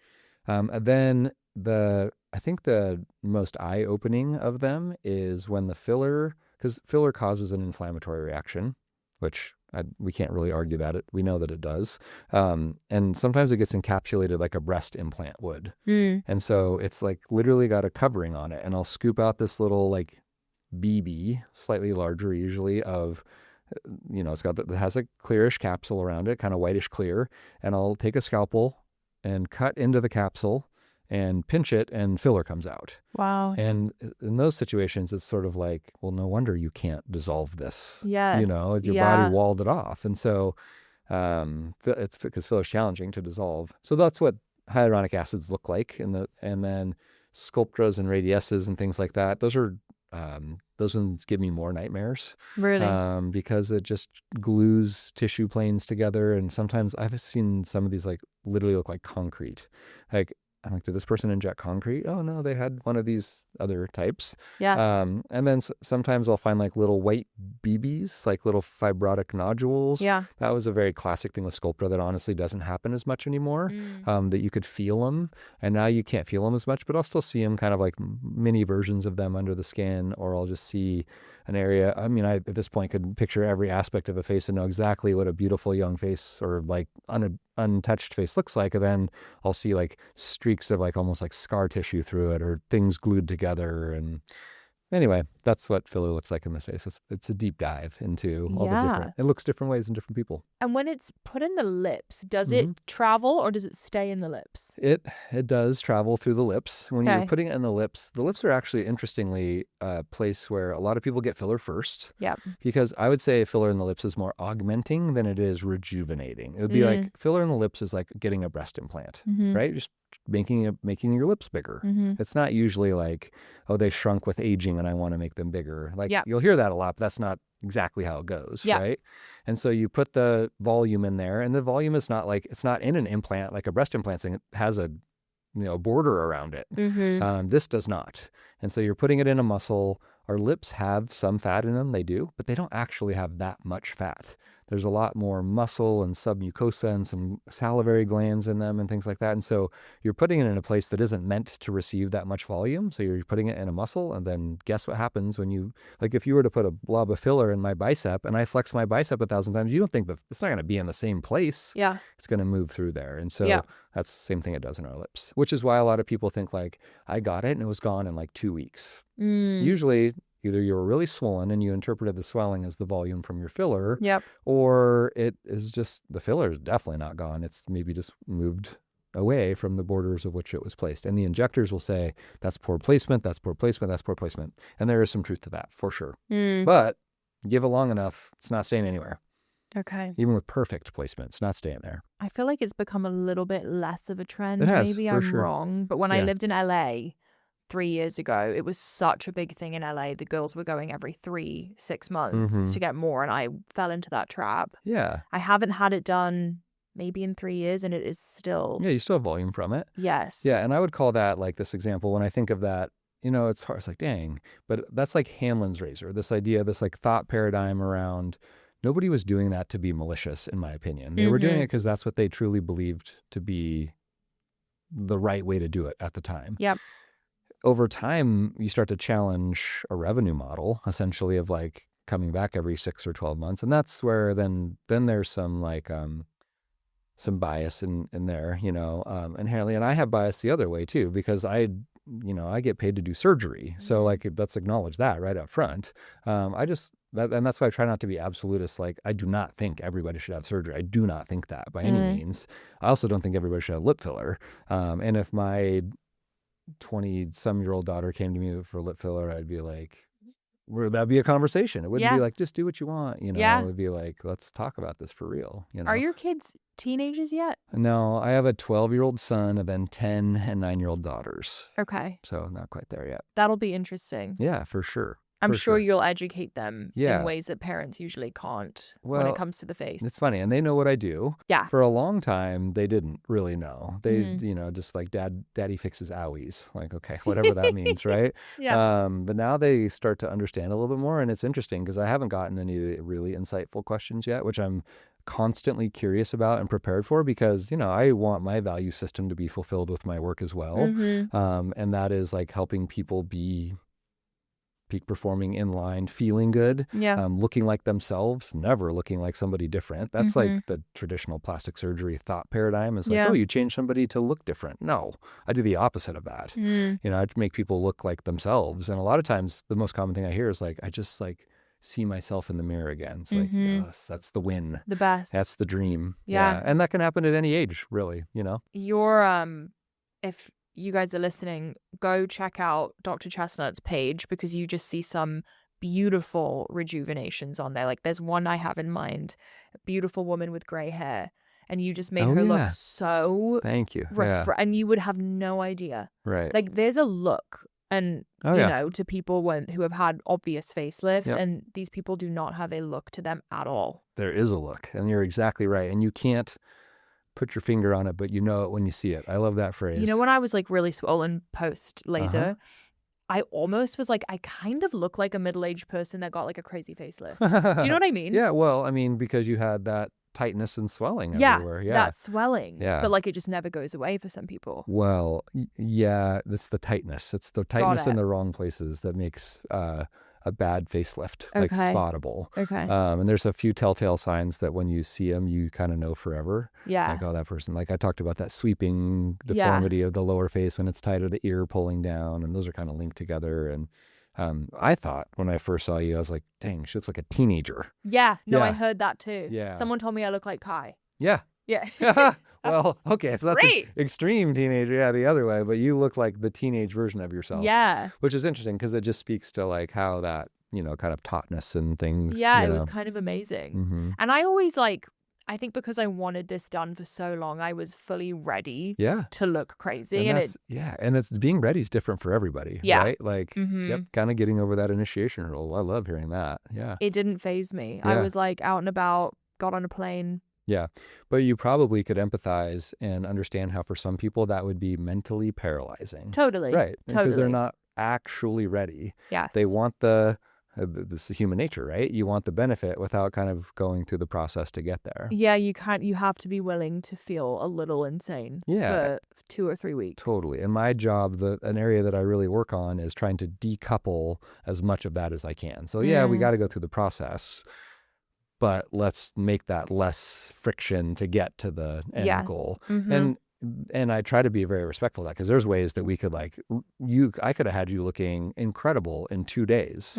And then I think the most eye-opening of them is when the filler, because filler causes an inflammatory reaction, which we can't really argue that. We know that it does. And sometimes it gets encapsulated like a breast implant would. And so it's like literally got a covering on it. And I'll scoop out this little like BB, slightly larger usually, of, it has a clearish capsule around it, kind of whitish clear. And I'll take a scalpel and cut into the capsule and pinch it and filler comes out. Wow. And in those situations, it's sort of like, well, no wonder you can't dissolve this. Yes. Your body walled it off. And so it's because filler is challenging to dissolve. So that's what hyaluronic acids look like. And then Sculptras and Radiesses and things like that. Those ones give me more nightmares. Really? Because it just glues tissue planes together. And sometimes I've seen some of these like literally look like concrete. Like, I'm like, did this person inject concrete? Oh no, they had one of these other types. Yeah. And then sometimes I'll find like little white BBs, like little fibrotic nodules. Yeah. That was a very classic thing with Sculptra that honestly doesn't happen as much anymore. That you could feel them, and now you can't feel them as much, but I'll still see them kind of like mini versions of them under the skin, or I'll just see an area. I mean, I at this point could picture every aspect of a face and know exactly what a beautiful young face or like untouched face looks like, and then I'll see like streaks of like almost like scar tissue through it or things glued together. And anyway, that's what filler looks like in the face. It's a deep dive into all the different, it looks different ways in different people. And when it's put in the lips, does it travel or does it stay in the lips? It does travel through the lips. When you're putting it in the lips are actually interestingly a place where a lot of people get filler first. Yeah. Because I would say filler in the lips is more augmenting than it is rejuvenating. It would be like filler in the lips is like getting a breast implant, right? Just making your lips bigger. It's not usually like, oh, they shrunk with aging and I want to make them bigger. Like you'll hear that a lot, but that's not exactly how it goes, right? And so you put the volume in there, and the volume is not like, it's not in an implant like a breast implant thing. It has a border around it. This does not. And so you're putting it in a muscle. Our lips have some fat in them, they do, but they don't actually have that much fat. There's a lot more muscle and submucosa and some salivary glands in them and things like that. And so you're putting it in a place that isn't meant to receive that much volume. So you're putting it in a muscle, and then guess what happens when you, like if you were to put a blob of filler in my bicep and I flex my bicep 1,000 times, you don't think that it's not going to be in the same place. Yeah. It's going to move through there. And so that's the same thing it does in our lips, which is why a lot of people think like, I got it and it was gone in like 2 weeks. Usually, either you were really swollen and you interpreted the swelling as the volume from your filler, or it is just, the filler is definitely not gone. It's maybe just moved away from the borders of which it was placed. And the injectors will say, that's poor placement, that's poor placement, that's poor placement. And there is some truth to that, for sure. But give it long enough, it's not staying anywhere. Okay. Even with perfect placement, it's not staying there. I feel like it's become a little bit less of a trend. It has, Maybe for I'm sure. wrong. But when I lived in LA 3 years ago, it was such a big thing in LA. The girls were going every 3-6 months to get more, and I fell into that trap. Yeah. I haven't had it done maybe in 3 years, and it is still... Yeah, you still have volume from it. Yes. Yeah, and I would call that like this example, when I think of that it's hard. It's like, dang, but that's like Hanlon's razor, this idea, this like thought paradigm around nobody was doing that to be malicious, in my opinion. They were doing it because that's what they truly believed to be the right way to do it at the time. Yep. Over time, you start to challenge a revenue model, essentially, of like coming back every 6 or 12 months. And that's where then there's some like, some bias in there, inherently. And I have bias the other way too, because I get paid to do surgery. So like, let's acknowledge that right up front. And that's why I try not to be absolutist. Like, I do not think everybody should have surgery. I do not think that by any means. I also don't think everybody should have lip filler. And if my 20-some-year-old daughter came to me for lip filler, I'd be like, that'd be a conversation. It wouldn't be like, just do what you want. It would be like, let's talk about this for real. Are your kids teenagers yet? No, I have a 12-year-old son and then 10 and 9-year-old daughters. Okay. So not quite there yet. That'll be interesting. Yeah, for sure. I'm sure you'll educate them in ways that parents usually can't when it comes to the face. It's funny. And they know what I do. Yeah. For a long time, they didn't really know. They, just like daddy fixes owies. Like, okay, whatever that means, right? Yeah. But now they start to understand a little bit more. And it's interesting because I haven't gotten any really insightful questions yet, which I'm constantly curious about and prepared for, because, I want my value system to be fulfilled with my work as well. And that is like helping people be peak performing, in line, feeling good, looking like themselves, never looking like somebody different. That's like the traditional plastic surgery thought paradigm is like, oh, you change somebody to look different. No, I do the opposite of that. I make people look like themselves. And a lot of times the most common thing I hear is like, I just like see myself in the mirror again. It's like, yes, that's the win. The best. That's the dream. Yeah. And that can happen at any age, really, Your, if you guys are listening, go check out Dr. Chesnut's page, because you just see some beautiful rejuvenations on there. Like, there's one I have in mind, a beautiful woman with gray hair, and you just made her look so thank you. And you would have no idea. Right. Like, there's a look, and to people who have had obvious facelifts, and these people do not have a look to them at all. There is a look, and you're exactly right. And you can't put your finger on it, but you know it when you see it. I love that phrase. When I was like really swollen post laser, I almost was like, I kind of look like a middle-aged person that got like a crazy facelift. Do you know what I mean? Yeah, well, I mean, because you had that tightness and swelling everywhere. Yeah, that swelling. Yeah. But like, it just never goes away for some people. Well, yeah, that's the tightness. It's the tightness in the wrong places that makes a bad facelift, like spottable. Okay. And there's a few telltale signs that when you see them, you kind of know forever. Yeah. Like, oh, that person, like I talked about that sweeping deformity of the lower face when it's tighter, the ear pulling down, and those are kind of linked together. And I thought when I first saw you, I was like, dang, she looks like a teenager. Yeah. No, I heard that too. Yeah. Someone told me I look like Kai. Yeah. Yeah. Well, okay, so that's an extreme teenager, the other way, but you look like the teenage version of yourself. Yeah. Which is interesting because it just speaks to like how that, kind of tautness and things. Yeah, it was kind of amazing. And I always I think because I wanted this done for so long, I was fully ready to look crazy. And it's being ready is different for everybody, right? Like, kind of getting over that initiation hurdle. I love hearing that. Yeah. It didn't faze me. I was like out and about, got on a plane. Yeah. But you probably could empathize and understand how for some people that would be mentally paralyzing. Totally. Right. Totally. Because they're not actually ready. Yes. They want this is human nature, right? You want the benefit without kind of going through the process to get there. Yeah, you have to be willing to feel a little insane for 2 or 3 weeks. Totally. And my job, an area that I really work on is trying to decouple as much of that as I can. So we got to go through the process, but let's make that less friction to get to the end goal. And I try to be very respectful of that, because there's ways that we could I could have had you looking incredible in 2 days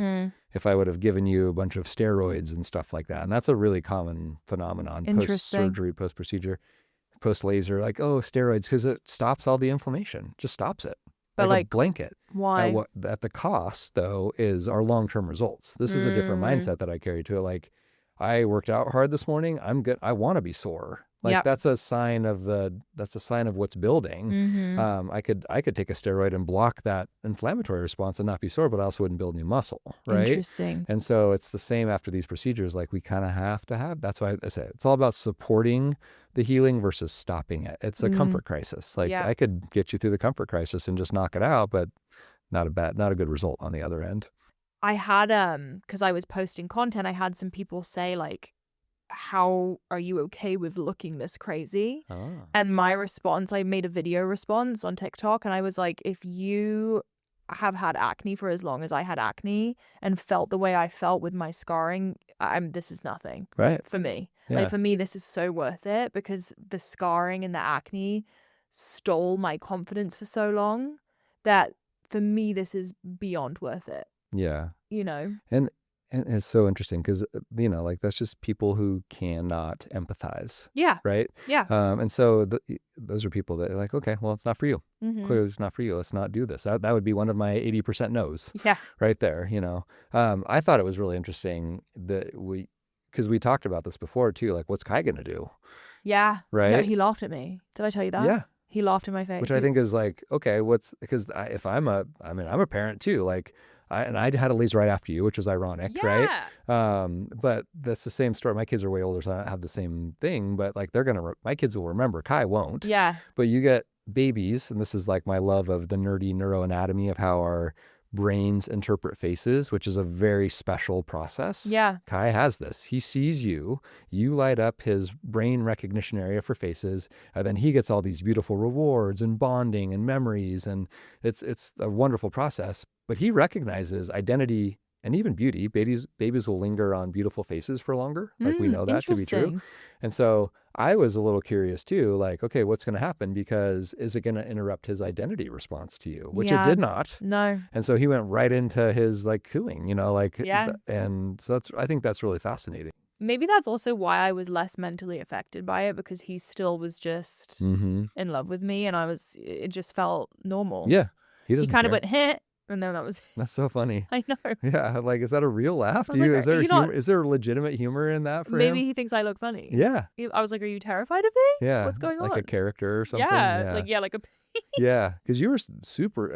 if I would have given you a bunch of steroids and stuff like that. And that's a really common phenomenon post-surgery, post-procedure, post-laser, like, oh, steroids, because it stops all the inflammation, just stops it. But like a blanket. Why? At the cost, though, is our long-term results. This is a different mindset that I carry to it. Like, I worked out hard this morning. I'm good. I want to be sore. Like that's a sign of what's building. I could take a steroid and block that inflammatory response and not be sore, but I also wouldn't build new muscle, right? Interesting. And so it's the same after these procedures. Like, we kind of have to have. That's why I say it's all about supporting the healing versus stopping it. It's a comfort crisis. Like, I could get you through the comfort crisis and just knock it out, but not a good result on the other end. I had, because I was posting content, I had some people say like, how are you okay with looking this crazy? And my response, I made a video response on TikTok, and I was like, if you have had acne for as long as I had acne and felt the way I felt with my scarring, this is nothing for me. Yeah. Like, for me, this is so worth it, because the scarring and the acne stole my confidence for so long that for me, this is beyond worth it. Yeah. You know? And it's so interesting because, you know, like, that's just people who cannot empathize. Yeah. Right? Yeah. And so those are people that are like, okay, well, it's not for you. Clearly it's not for you. Let's not do this. That would be one of my 80% no's. Yeah. Right there, you know. I thought it was really interesting that because we talked about this before too, like, what's Kai going to do? Yeah. Right? No, he laughed at me. Did I tell you that? Yeah. He laughed in my face. Which I think is like, okay, because if I'm a parent too, like, I had a laser right after you, which was ironic, right? But that's the same story. My kids are way older, so I don't have the same thing, but like, my kids will remember. Kai won't. Yeah. But you get babies, and this is like my love of the nerdy neuroanatomy of how our brains interpret faces, which is a very special process. Yeah. Kai has this. He sees you light up his brain recognition area for faces, and then he gets all these beautiful rewards and bonding and memories, and it's a wonderful process. But he recognizes identity and even beauty. Babies will linger on beautiful faces for longer. Like, we know that to be true. And so I was a little curious too, like, okay, what's going to happen? Because is it going to interrupt his identity response to you? Which it did not. No. And so he went right into his like cooing, you know, like, and so I think that's really fascinating. Maybe that's also why I was less mentally affected by it, because he still was just in love with me, and it just felt normal. Yeah. He kind of went, hit. And then that's so funny. I know. Yeah, like, is that a real laugh? Is there legitimate humor in that for him? Maybe he thinks I look funny. Yeah. I was like, are you terrified of me? Yeah. What's going on? Like a character or something? Yeah. Like a... Yeah, because you were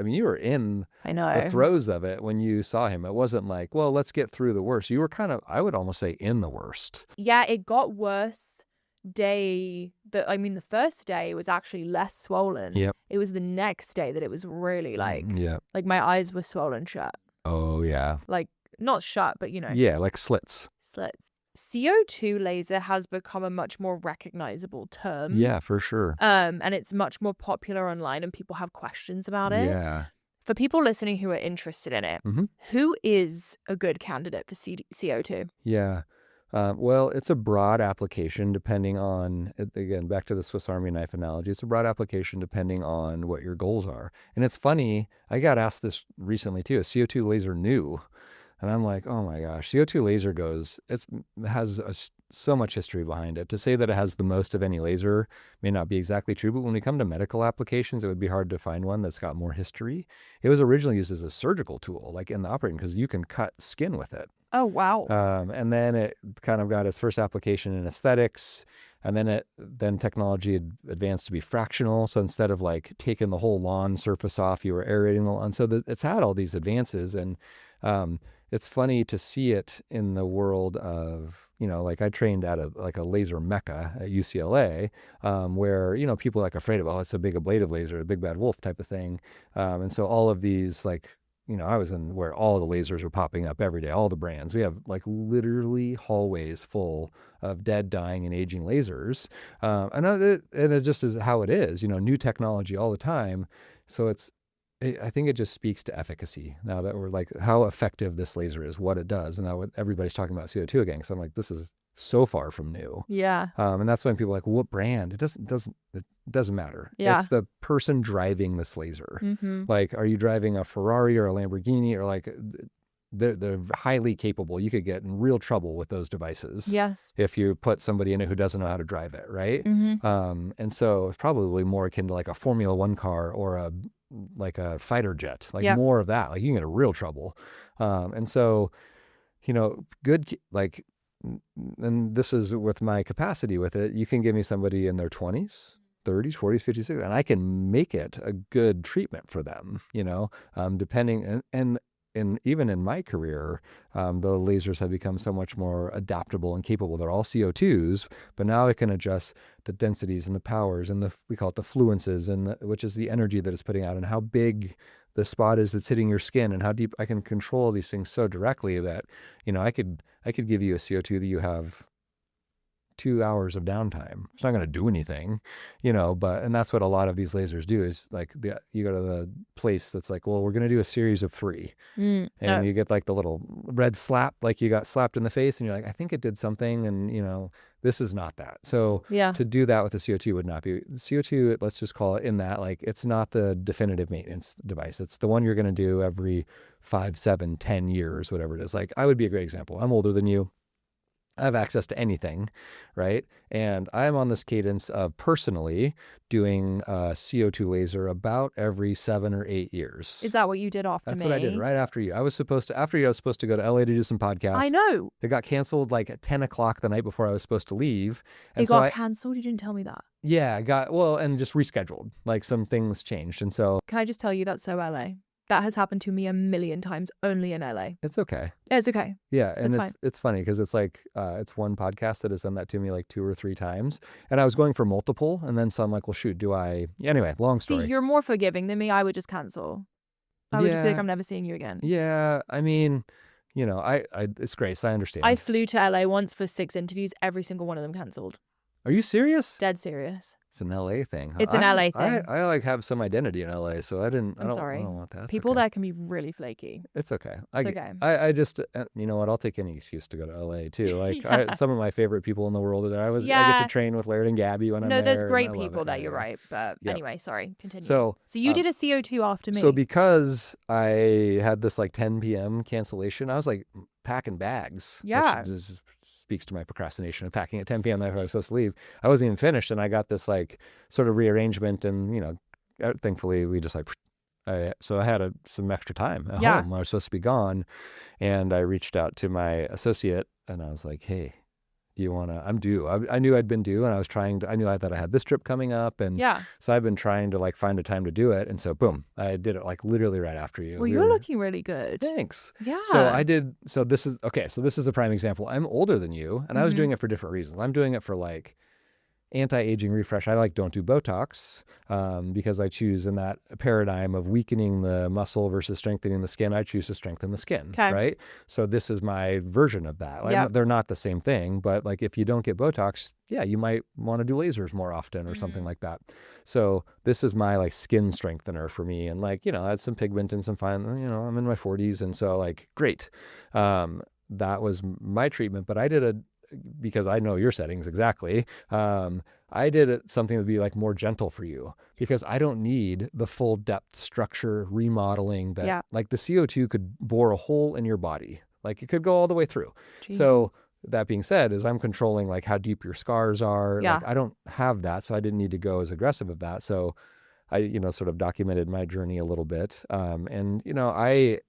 you were in the throes of it when you saw him. It wasn't like, well, let's get through the worst. You were kind of, I would almost say, in the worst. Yeah, it got worse. The first day was actually less swollen. Yep. It was the next day that it was really like my eyes were swollen shut. Oh yeah. Like, not shut, but you know. Yeah, like slits. C02 laser has become a much more recognizable term. Yeah, for sure. And it's much more popular online, and people have questions about it. Yeah. For people listening who are interested in it, who is a good candidate for C02? Yeah. Well, it's a broad application depending on, again, back to the Swiss Army knife analogy, it's a broad application depending on what your goals are. And it's funny, I got asked this recently too, is CO2 laser new? And I'm like, oh my gosh, CO2 laser has so much history behind it. To say that it has the most of any laser may not be exactly true, but when we come to medical applications, it would be hard to find one that's got more history. It was originally used as a surgical tool, like in the operating, because you can cut skin with it. Oh, wow. And then it kind of got its first application in aesthetics. And then technology advanced to be fractional. So instead of like taking the whole lawn surface off, you were aerating the lawn. So it's had all these advances. And it's funny to see it in the world of, you know, like I trained at a laser mecca at UCLA, where, you know, people are like afraid of, oh, it's a big ablative laser, a big bad wolf type of thing. And so all of these, like, you know, I was in where all the lasers are popping up every day, all the brands. We have like literally hallways full of dead, dying, and aging lasers. And it just is how it is, you know, new technology all the time. So I think it just speaks to efficacy now that we're like how effective this laser is, what it does. And now everybody's talking about CO2 again. So I'm like, this is so far from new. Yeah. And that's when people are like, well, what brand? It doesn't matter. Yeah. It's the person driving this laser. Mm-hmm. Like, are you driving a Ferrari or a Lamborghini, or like they're highly capable. You could get in real trouble with those devices. Yes. If you put somebody in it who doesn't know how to drive it, right? Mm-hmm. And so it's probably more akin to like a Formula One car or a fighter jet, like more of that. Like you can get in real trouble. And so, you know, good, like, and this is with my capacity with it, you can give me somebody in their 20s, 30s, 40s, 50s, 60s, and I can make it a good treatment for them, you know, depending. And even in my career, the lasers have become so much more adaptable and capable. They're all CO2s, but now I can adjust the densities and the powers and we call it the fluences, which is the energy that it's putting out, and how big the spot is that's hitting your skin, and how deep. I can control these things so directly that, I could give you a CO2 that you have 2 hours of downtime. It's not going to do anything, and that's what a lot of these lasers do is like you go to the place that's like, well, we're going to do a series of 3 and you get like the little red slap, like you got slapped in the face and you're like, I think it did something. And, this is not that. So to do that with the CO2 would not be CO2. Let's just call it in that, like, it's not the definitive maintenance device. It's the one you're going to do every 5, 7, 10 years, whatever it is. Like I would be a great example. I'm older than you. I have access to anything, right? And I'm on this cadence of personally doing a CO2 laser about every 7 or 8 years. Is that what you did after me? That's what I did right after you. After you, I was supposed to go to LA to do some podcasts. I know. They got canceled like at 10 o'clock the night before I was supposed to leave. And it got canceled? You didn't tell me that. Yeah, and just rescheduled. Like some things changed. And so. Can I just tell you that's so LA? That has happened to me a million times only in LA. It's okay. It's okay. Yeah. And it's funny because it's like, it's one podcast that has done that to me like 2 or 3 times. And I was going for multiple. And then so I'm like, well, shoot, anyway, long story. See, you're more forgiving than me. I would just cancel. I would just be like, I'm never seeing you again. Yeah. I mean, it's Grace. I understand. I flew to LA once for 6 interviews. Every single one of them cancelled. Are you serious? Dead serious. It's an LA thing. Huh? It's an LA thing. I like have some identity in LA, so I'm sorry. I don't want that. People there can be really flaky. It's okay. It's okay. I just, you know what? I'll take any excuse to go to LA too. Like some of my favorite people in the world are there. I get to train with Laird and Gabby when I'm there. No, there's great people there. You're right. But anyway, sorry. Continue. So you did a CO2 after me. So because I had this like 10 p.m. cancellation, I was like packing bags. Yeah. Which speaks to my procrastination of packing at 10 p.m. that I was supposed to leave. I wasn't even finished, and I got this like sort of rearrangement, and thankfully we just so I had some extra time at home. I was supposed to be gone, and I reached out to my associate, and I was like, hey, do you want to, I'm due. I knew I'd been due, and I knew that I had this trip coming up, and so I've been trying to like find a time to do it, and so boom, I did it like literally right after you. Well, you're looking really good. Thanks. Yeah. So this is a prime example. I'm older than you, and I was doing it for different reasons. I'm doing it for like anti-aging refresh. I don't do Botox because I choose in that paradigm of weakening the muscle versus strengthening the skin. I choose to strengthen the skin, right? So this is my version of that. They're not the same thing, but like if you don't get Botox, you might want to do lasers more often or something like that. So this is my like skin strengthener for me, and like I had some pigment and some fine. I'm in my 40s, and so like great. That was my treatment, but I did because I know your settings exactly. I did something that would be like more gentle for you because I don't need the full depth structure remodeling that like the CO2 could bore a hole in your body. Like it could go all the way through. Jeez. So that being said, I'm controlling like how deep your scars are. Like, I don't have that, so I didn't need to go as aggressive of that. So I, sort of documented my journey a little bit. And I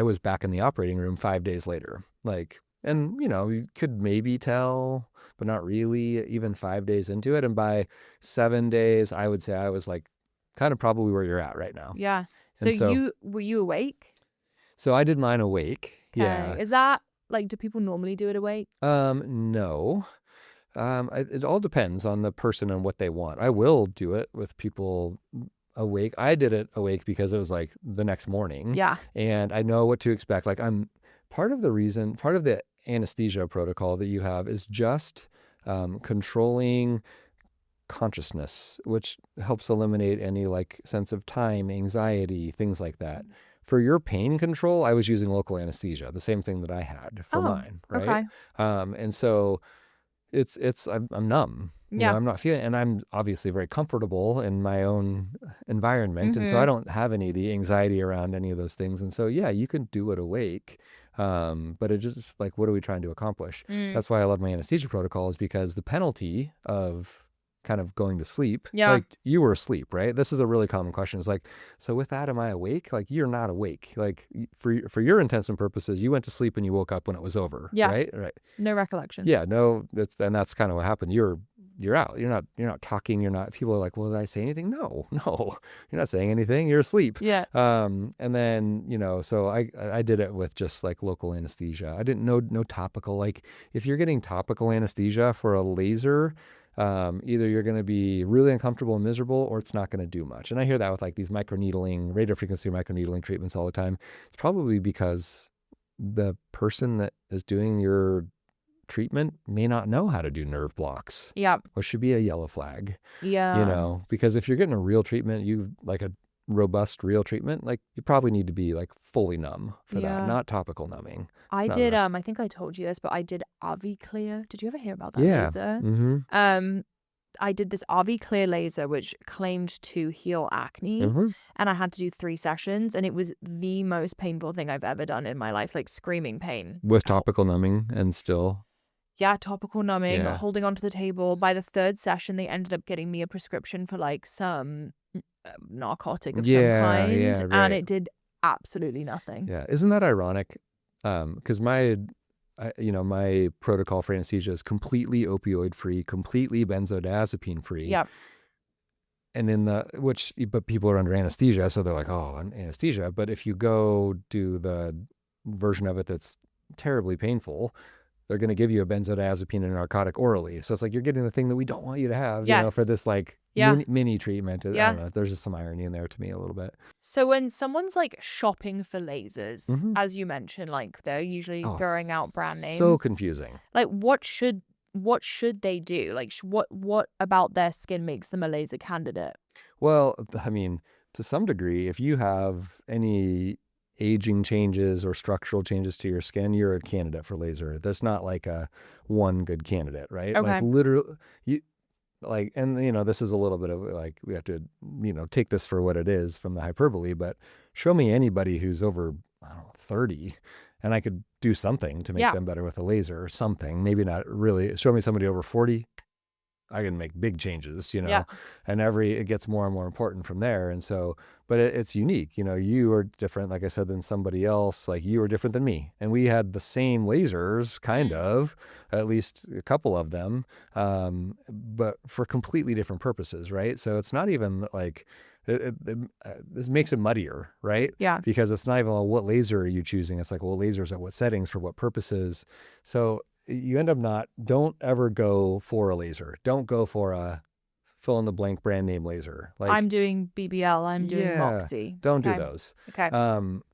was back in the operating room 5 days later, like. And, you could maybe tell, but not really, even 5 days into it. And by 7 days, I would say I was like kind of probably where you're at right now. Yeah. So were you awake? So I did mine awake. Okay. Yeah. Is that like, do people normally do it awake? No. It all depends on the person and what they want. I will do it with people awake. I did it awake because it was like the next morning. Yeah. And I know what to expect. Like part of the anesthesia protocol that you have is just controlling consciousness, which helps eliminate any like sense of time, anxiety, things like that. For your pain control, I was using local anesthesia, the same thing that I had for mine, right? Okay. And so I'm numb. I'm not feeling, and I'm obviously very comfortable in my own environment, and so I don't have any of the anxiety around any of those things. And so you can do it awake. But it just like, what are we trying to accomplish? That's why I love my anesthesia protocol, is because the penalty of kind of going to sleep, like you were asleep, right? This is a really common question. It's like, so with that, am I awake? Like you're not awake. Like for your intents and purposes, you went to sleep and you woke up when it was over. Right. No recollection. Yeah. No, that's kind of what happened. You're you're out. You're not talking. You're not. People are like, well, did I say anything? No, you're not saying anything. You're asleep. Yeah. And then, so I did it with just like local anesthesia. I didn't know no topical. Like if you're getting topical anesthesia for a laser, either you're going to be really uncomfortable and miserable, or it's not going to do much. And I hear that with like these microneedling, radiofrequency microneedling treatments all the time. It's probably because the person that is doing your treatment may not know how to do nerve blocks. Yeah. Which should be a yellow flag. Yeah. Because if you're getting a real treatment, like a robust real treatment, like you probably need to be like fully numb for that, not topical numbing. I did I think I told you this, but I did AviClear. Did you ever hear about that laser? Mm-hmm. I did this AviClear laser which claimed to heal acne, and I had to do 3 sessions, and it was the most painful thing I've ever done in my life, like screaming pain. With topical numbing and still. Yeah, topical numbing, holding onto the table. By the 3rd session, they ended up getting me a prescription for like some narcotic of some kind, right. and it did absolutely nothing. Yeah, isn't that ironic? Because my protocol for anesthesia is completely opioid free, completely benzodiazepine free. Yep. And but people are under anesthesia, so they're like, oh, anesthesia. But if you go do the version of it that's terribly painful, they're going to give you a benzodiazepine and a narcotic orally. So it's like you're getting the thing that we don't want you to have, for this like mini treatment. I don't know. There's just some irony in there to me a little bit. So when someone's like shopping for lasers, as you mentioned, like they're usually throwing out brand names. So confusing. Like what should they do? Like what about their skin makes them a laser candidate? Well, I mean, to some degree, if you have any aging changes or structural changes to your skin, you're a candidate for laser. That's not like a one good candidate, right? Okay. Like literally, this is a little bit of like, we have to, take this for what it is from the hyperbole, but show me anybody who's over, 30, and I could do something to make them better with a laser or something. Maybe not really. Show me somebody over 40. I can make big changes, and it gets more and more important from there. And so, but it's unique, you are different, like I said, than somebody else. Like you are different than me. And we had the same lasers, kind of, at least a couple of them, but for completely different purposes, right? So it's not even like, this makes it muddier, right? Yeah. Because it's not even, well, what laser are you choosing? It's like, well, lasers at what settings for what purposes? So you end up don't ever go for a laser. Don't go for a fill in the blank brand name laser. Like I'm doing BBL, I'm doing Moxie. Don't do those. Okay.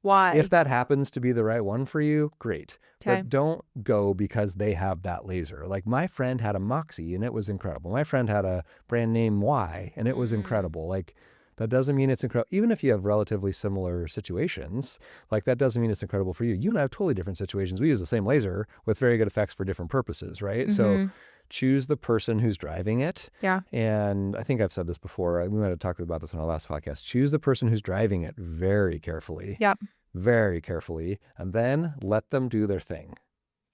Why? If that happens to be the right one for you, great. Okay. But don't go because they have that laser. Like my friend had a Moxie and it was incredible. My friend had a brand name Y and it was incredible. Like that doesn't mean it's incredible. Even if you have relatively similar situations, like that doesn't mean it's incredible for you. You and I have totally different situations. We use the same laser with very good effects for different purposes, right? So choose the person who's driving it. Yeah. And I think I've said this before. We might have talked about this on our last podcast. Choose the person who's driving it very carefully. Yep. Very carefully. And then let them do their thing.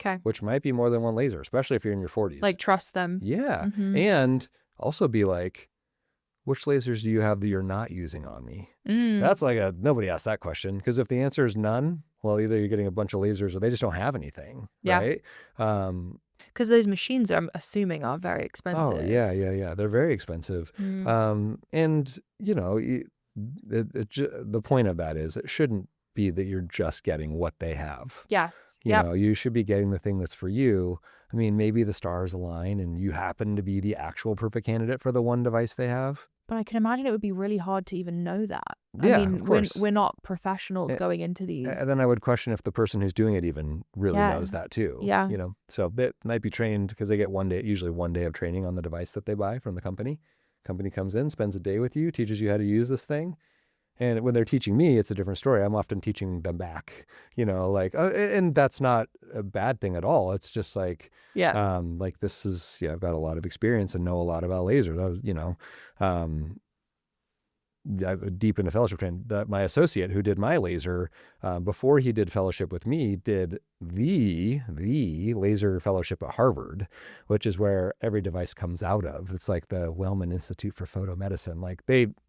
Okay. Which might be more than one laser, especially if you're in your 40s. Like trust them. Yeah. And also be like, which lasers do you have that you're not using on me? That's like nobody asked that question, because if the answer is none, well, either you're getting a bunch of lasers or they just don't have anything, right? Because those machines, I'm assuming, are very expensive. Oh, yeah. They're very expensive. And, the point of that is it shouldn't be that you're just getting what they have. Yes. You should be getting the thing that's for you. I mean, maybe the stars align and you happen to be the actual perfect candidate for the one device they have. But I can imagine it would be really hard to even know that. Yeah, I mean, of course. we're not professionals going into these. And then I would question if the person who's doing it even really knows that too. Yeah. So they might be trained because they get usually one day of training on the device that they buy from the company. Company comes in, spends a day with you, teaches you how to use this thing. And when they're teaching me, it's a different story. I'm often teaching them back, and that's not a bad thing at all. It's just like, like this is, I've got a lot of experience and know a lot about lasers. I was, deep into fellowship training. My associate who did my laser, before he did fellowship with me, did the laser fellowship at Harvard, which is where every device comes out of. It's like the Wellman Institute for Photomedicine. Like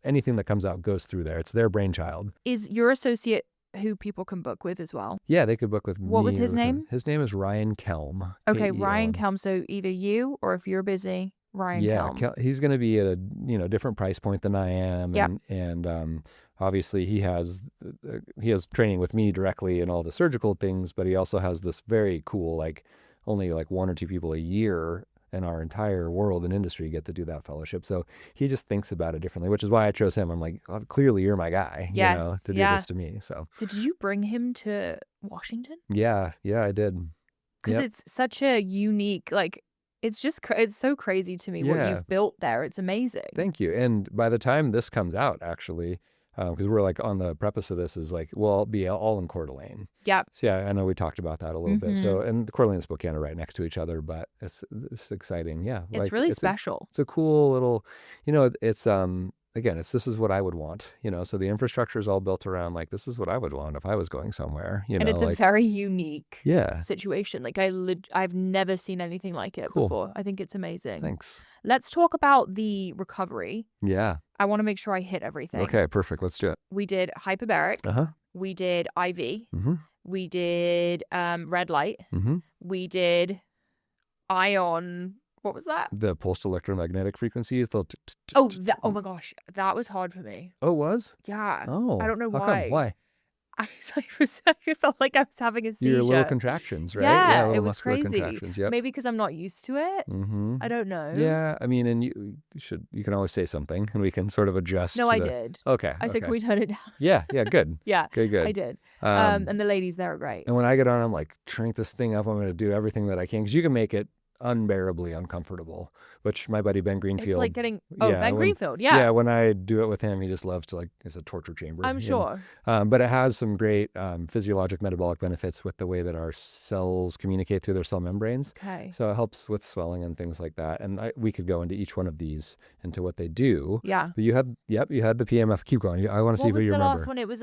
anything that comes out goes through there. It's their brainchild. Is your associate who people can book with as well? Yeah, they could book with me. What was his name? His name is Ryan Kelm. Okay, Kelm. Ryan Kelm. So either you, or if you're busy, Ryan Yeah, Kelm. he's going to be at a different price point than I am, Yep. and obviously he has training with me directly in all the surgical things, but he also has this very cool like only like 1 or 2 people a year in our entire world and industry get to do that fellowship. So he just thinks about it differently, which is why I chose him. I'm like, oh, clearly you're my guy, Yes. to do this to me. So did you bring him to Washington? Yeah, I did. Because it's such a unique, like, it's just, it's so crazy to me what you've built there. It's amazing. Thank you. And by the time this comes out, actually, because we're like on the preface of this is like, well, I'll be all in Coeur d'Alene. Yep. So yeah, I know we talked about that a little bit. So, and Coeur d'Alene and Spokane are right next to each other, but it's exciting. Yeah. It's like, really special. It's a cool little, it's, again, this is what I would want, so the infrastructure is all built around like, this is what I would want if I was going somewhere, and it's like, a very unique yeah situation. Like I've never seen anything like it before. I think it's amazing. Thanks. Let's talk about the recovery. Yeah. I want to make sure I hit everything. Okay, perfect. Let's do it. We did hyperbaric. We did IV. We did red light. We did ion. What was that? The pulsed electromagnetic frequencies. Oh my gosh, that was hard for me. Oh, it was? Yeah. Oh, I don't know how why. come? Why? I felt like I was having a seizure. Your little contractions, right? Yeah, it was crazy. Yep. Maybe because I'm not used to it. I don't know. Yeah, I mean, and you can always say something, and we can sort of adjust. No, I did. Okay. I said, can we turn it down? Yeah, good. Yeah, good. I did. And the ladies there are great. And when I get on, I'm like, crank this thing up. I'm going to do everything that I can, because you can make it unbearably uncomfortable, which my buddy Ben Greenfield. It's like getting Ben Greenfield. Yeah. Yeah, when I do it with him, he just loves to, like, it's a torture chamber. I'm sure. But it has some great physiologic metabolic benefits with the way that our cells communicate through their cell membranes. Okay. So it helps with swelling and things like that. And we could go into each one of these, into what they do. Yeah. But you had the PEMF. Keep going. I want to see if you remember. What was the last one? It was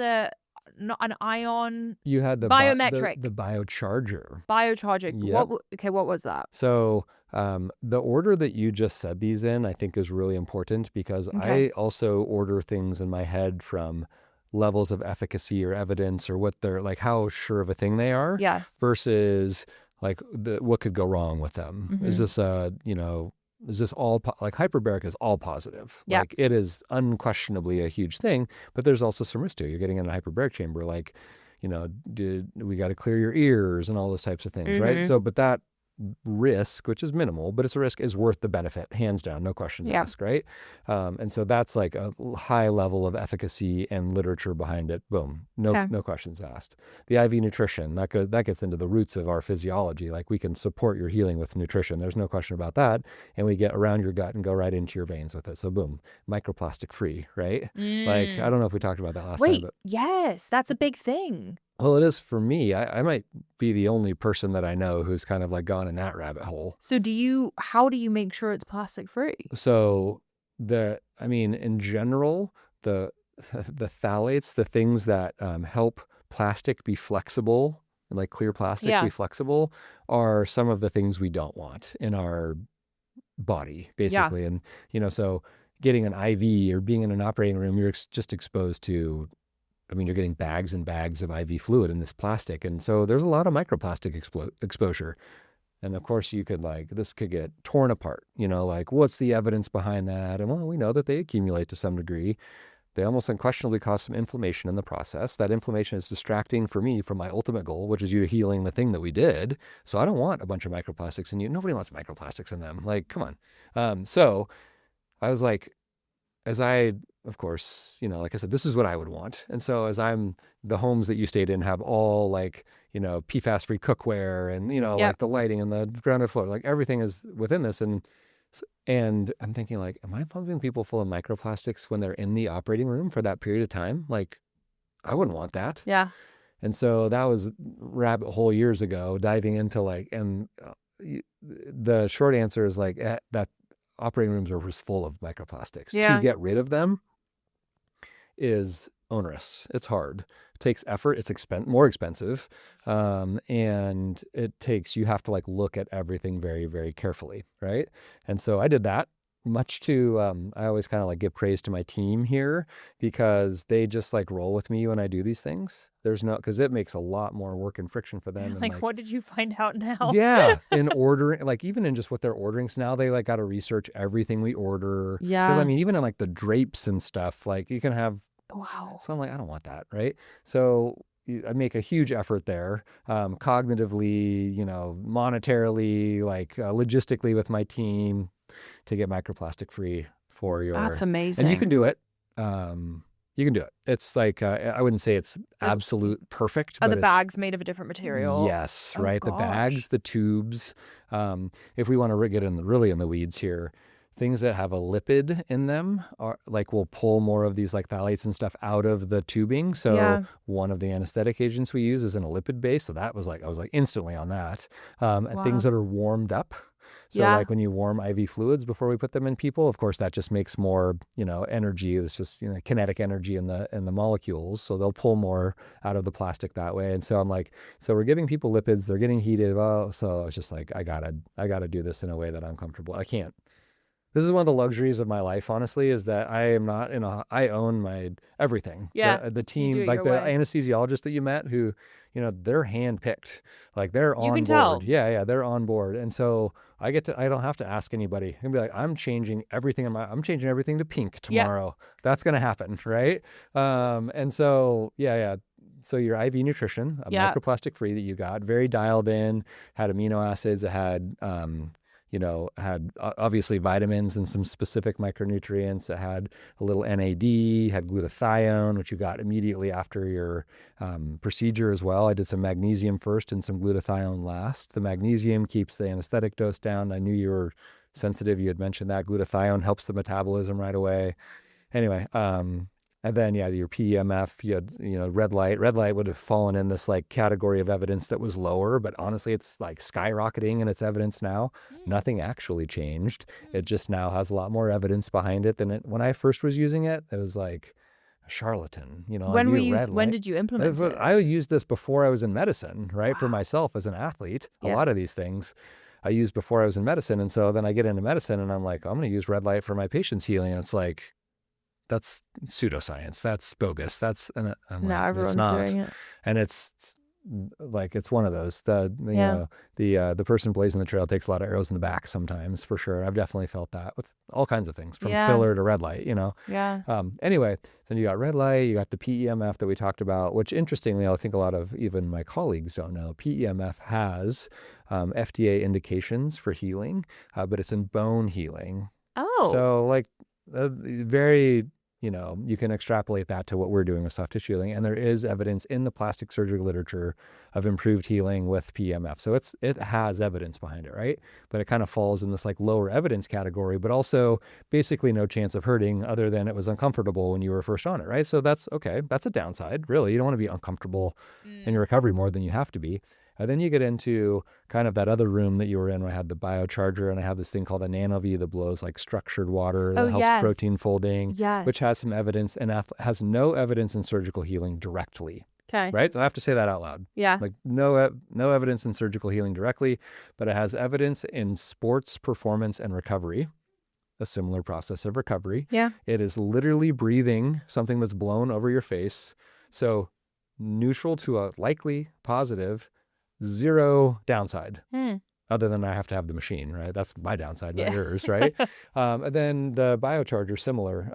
not an ion. You had the biometric. The biocharger. Biocharger. Yep. What was that? So the order that you just said these in, I think, is really important, because I also order things in my head from levels of efficacy or evidence, or what they're like, how sure of a thing they are. Yes. Versus like what could go wrong with them. Is this is this all like hyperbaric is all positive? Yeah. Like, it is unquestionably a huge thing, but there's also some risk to it. You're getting in a hyperbaric chamber, like, we got to clear your ears and all those types of things, right? So, but that risk, which is minimal, but it's a risk, is worth the benefit, hands down, no questions asked, right? And so that's like a high level of efficacy and literature behind it. Boom, no questions asked. The IV nutrition, that gets into the roots of our physiology. Like, we can support your healing with nutrition. There's no question about that. And we get around your gut and go right into your veins with it. So boom, microplastic-free, right? Like, I don't know if we talked about that last time. But yes, that's a big thing. Well, it is for me. I might be the only person that I know who's kind of like gone in that rabbit hole. So how do you make sure it's plastic free? So in general, the phthalates, the things that help plastic be flexible, like clear plastic be flexible, are some of the things we don't want in our body, basically. Yeah. And, so getting an IV or being in an operating room, you're just exposed to, you're getting bags and bags of IV fluid in this plastic. And so there's a lot of microplastic exposure. And of course, this could get torn apart, like, what's the evidence behind that? And well, we know that they accumulate to some degree. They almost unquestionably cause some inflammation in the process. That inflammation is distracting for me from my ultimate goal, which is you healing the thing that we did. So I don't want a bunch of microplastics in you. Nobody wants microplastics in them. Like, come on. So I was like, of course, like I said, this is what I would want. And so the homes that you stayed in have all like, PFAS-free cookware and, like the lighting and the grounded floor, like everything is within this. And I'm thinking, like, am I pumping people full of microplastics when they're in the operating room for that period of time? Like, I wouldn't want that. Yeah. And so that was rabbit hole years ago, diving into the short answer is like that operating rooms are just full of microplastics. Yeah. To get rid of them is onerous. It's hard. It takes effort. It's more expensive. And you have to like look at everything very, very carefully. Right. And so I did that much to, I always kind of like give praise to my team here because they just like roll with me when I do these things. There's no, because it makes a lot more work and friction for them. And like, what did you find out now? Yeah, in ordering, like even in just what they're ordering. So now they like got to research everything we order. Yeah. Because I mean, even in like the drapes and stuff, like you can have. Wow. So I'm like, I don't want that, right? So I make a huge effort there, cognitively, monetarily, like logistically with my team to get microplastic free for your. That's amazing. And you can do it. You can do it. It's like, I wouldn't say it's absolute perfect. Are the bags made of a different material? Yes, right. The bags, the tubes. If we want to get really in the weeds here, things that have a lipid in them are like will pull more of these like phthalates and stuff out of the tubing. So one of the anesthetic agents we use is in a lipid base. So that was like, I was like instantly on that. And things that are warmed up. So like when you warm IV fluids before we put them in people, of course, that just makes more, energy. It's just, kinetic energy in the molecules. So they'll pull more out of the plastic that way. And so I'm like, so we're giving people lipids, they're getting heated. Well, so I was just like, I gotta do this in a way that I'm comfortable. I can't. This is one of the luxuries of my life, honestly, is that I am not I own my everything. Yeah. The team, like the anesthesiologist that you met who, they're handpicked. Like they're on board. Tell. Yeah, they're on board. And so I don't have to ask anybody. I can be like, I'm changing everything I'm changing everything to pink tomorrow. That's gonna happen, right? And so So your IV nutrition, microplastic free that you got, very dialed in, had amino acids, it had had obviously vitamins and some specific micronutrients. It had a little NAD, had glutathione, which you got immediately after your procedure as well. I did some magnesium first and some glutathione last. The magnesium keeps the anesthetic dose down. I knew you were sensitive. You had mentioned that. Glutathione helps the metabolism right away. Anyway, and then, your PEMF, you had, red light. Red light would have fallen in this like category of evidence that was lower, but honestly, it's like skyrocketing in its evidence now. Nothing actually changed. It just now has a lot more evidence behind it than when I first was using it. It was like a charlatan, When did you implement it? I used this before I was in medicine, right? For myself as an athlete, a lot of these things I used before I was in medicine. And so then I get into medicine and I'm like, I'm going to use red light for my patient's healing. And it's like, that's pseudoscience. That's bogus. That's everyone's doing it, and it's like it's one of those. The person blazing the trail takes a lot of arrows in the back sometimes, for sure. I've definitely felt that with all kinds of things, from filler to red light. Anyway, then you got red light. You got the PEMF that we talked about, which interestingly, I think a lot of even my colleagues don't know. PEMF has FDA indications for healing, but it's in bone healing. Oh, so like very. You can extrapolate that to what we're doing with soft tissue healing. And there is evidence in the plastic surgery literature of improved healing with PEMF. So it has evidence behind it, right? But it kind of falls in this like lower evidence category, but also basically no chance of hurting other than it was uncomfortable when you were first on it, right? So that's okay. That's a downside, really. You don't want to be uncomfortable in your recovery more than you have to be. And then you get into kind of that other room that you were in where I had the biocharger, and I have this thing called a NanoV that blows like structured water that helps protein folding, which has some evidence and has no evidence in surgical healing directly. Okay. Right? So I have to say that out loud. Yeah. Like no evidence in surgical healing directly, but it has evidence in sports performance and recovery. A similar process of recovery. Yeah. It is literally breathing something that's blown over your face. So neutral to a likely positive. Zero downside, other than I have to have the machine, right? That's my downside, not yours, right? And then the biocharger, similar.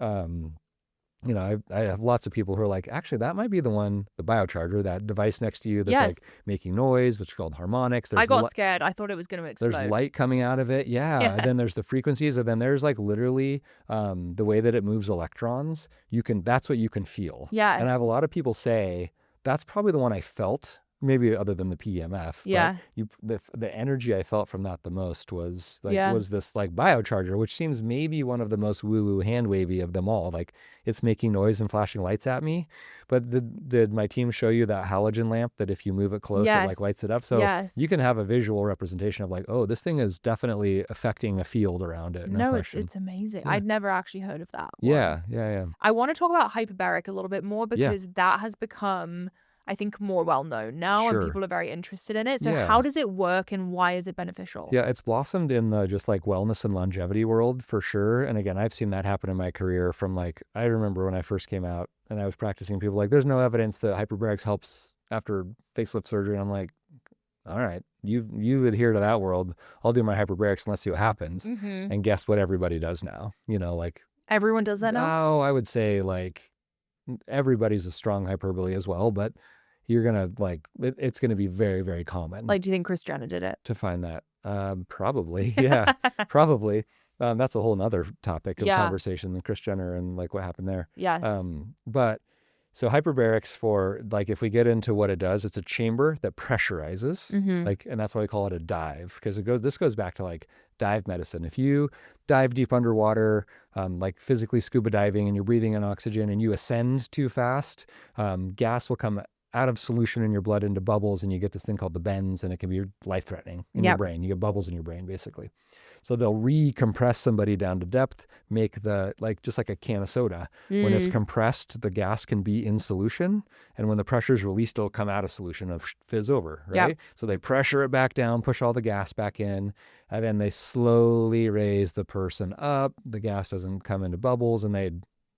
I have lots of people who are like, actually, that might be the one, the biocharger, that device next to you that's like making noise, which is called harmonics. I got scared. I thought it was going to explode. There's light coming out of it. Yeah. And then there's the frequencies. And then there's like literally the way that it moves electrons. That's what you can feel. Yes. And I have a lot of people say, that's probably the one I felt. Maybe other than the PEMF. Yeah. But the energy I felt from that the most was this like biocharger, which seems maybe one of the most woo-woo hand wavy of them all. Like it's making noise and flashing lights at me. But did my team show you that halogen lamp that if you move it close, it like lights it up? So you can have a visual representation of like, oh, this thing is definitely affecting a field around it. No, it's amazing. I'd never actually heard of that one. Yeah. I want to talk about hyperbaric a little bit more because that has become I think, more well known now, and Sure. people are very interested in it. So Yeah. how does it work and why is it beneficial? Yeah, it's blossomed in the just like wellness and longevity world for sure. And again, I've seen that happen in my career from like, I remember when I first came out and I was practicing, people like, there's no evidence that hyperbarics helps after facelift surgery. And I'm like, all right, you adhere to that world. I'll do my hyperbarics and let's see what happens. And guess what everybody does now? You know, like Everyone does that now? oh, I would say like everybody's a strong hyperbole as well, but you're gonna like it's gonna be very, very common. Like, do you think Kris Jenner did it? To find that? Probably, yeah, probably. That's a whole nother topic of conversation, the Kris Jenner and like what happened there. Yes. But so hyperbarics, for like, if we get into what it does, it's a chamber that pressurizes, like, and that's why we call it a dive, because this goes back to like dive medicine. If you dive deep underwater, like physically scuba diving, and you're breathing in oxygen and you ascend too fast, gas will come out of solution in your blood into bubbles, and you get this thing called the bends, and it can be life-threatening in your brain. You get bubbles in your brain, basically. So they'll recompress somebody down to depth, make the, like, just like a can of soda. When it's compressed, the gas can be in solution, and when the pressure is released, it'll come out of solution, of fizz over, right? So they pressure it back down, push all the gas back in, and then they slowly raise the person up. The gas doesn't come into bubbles, and they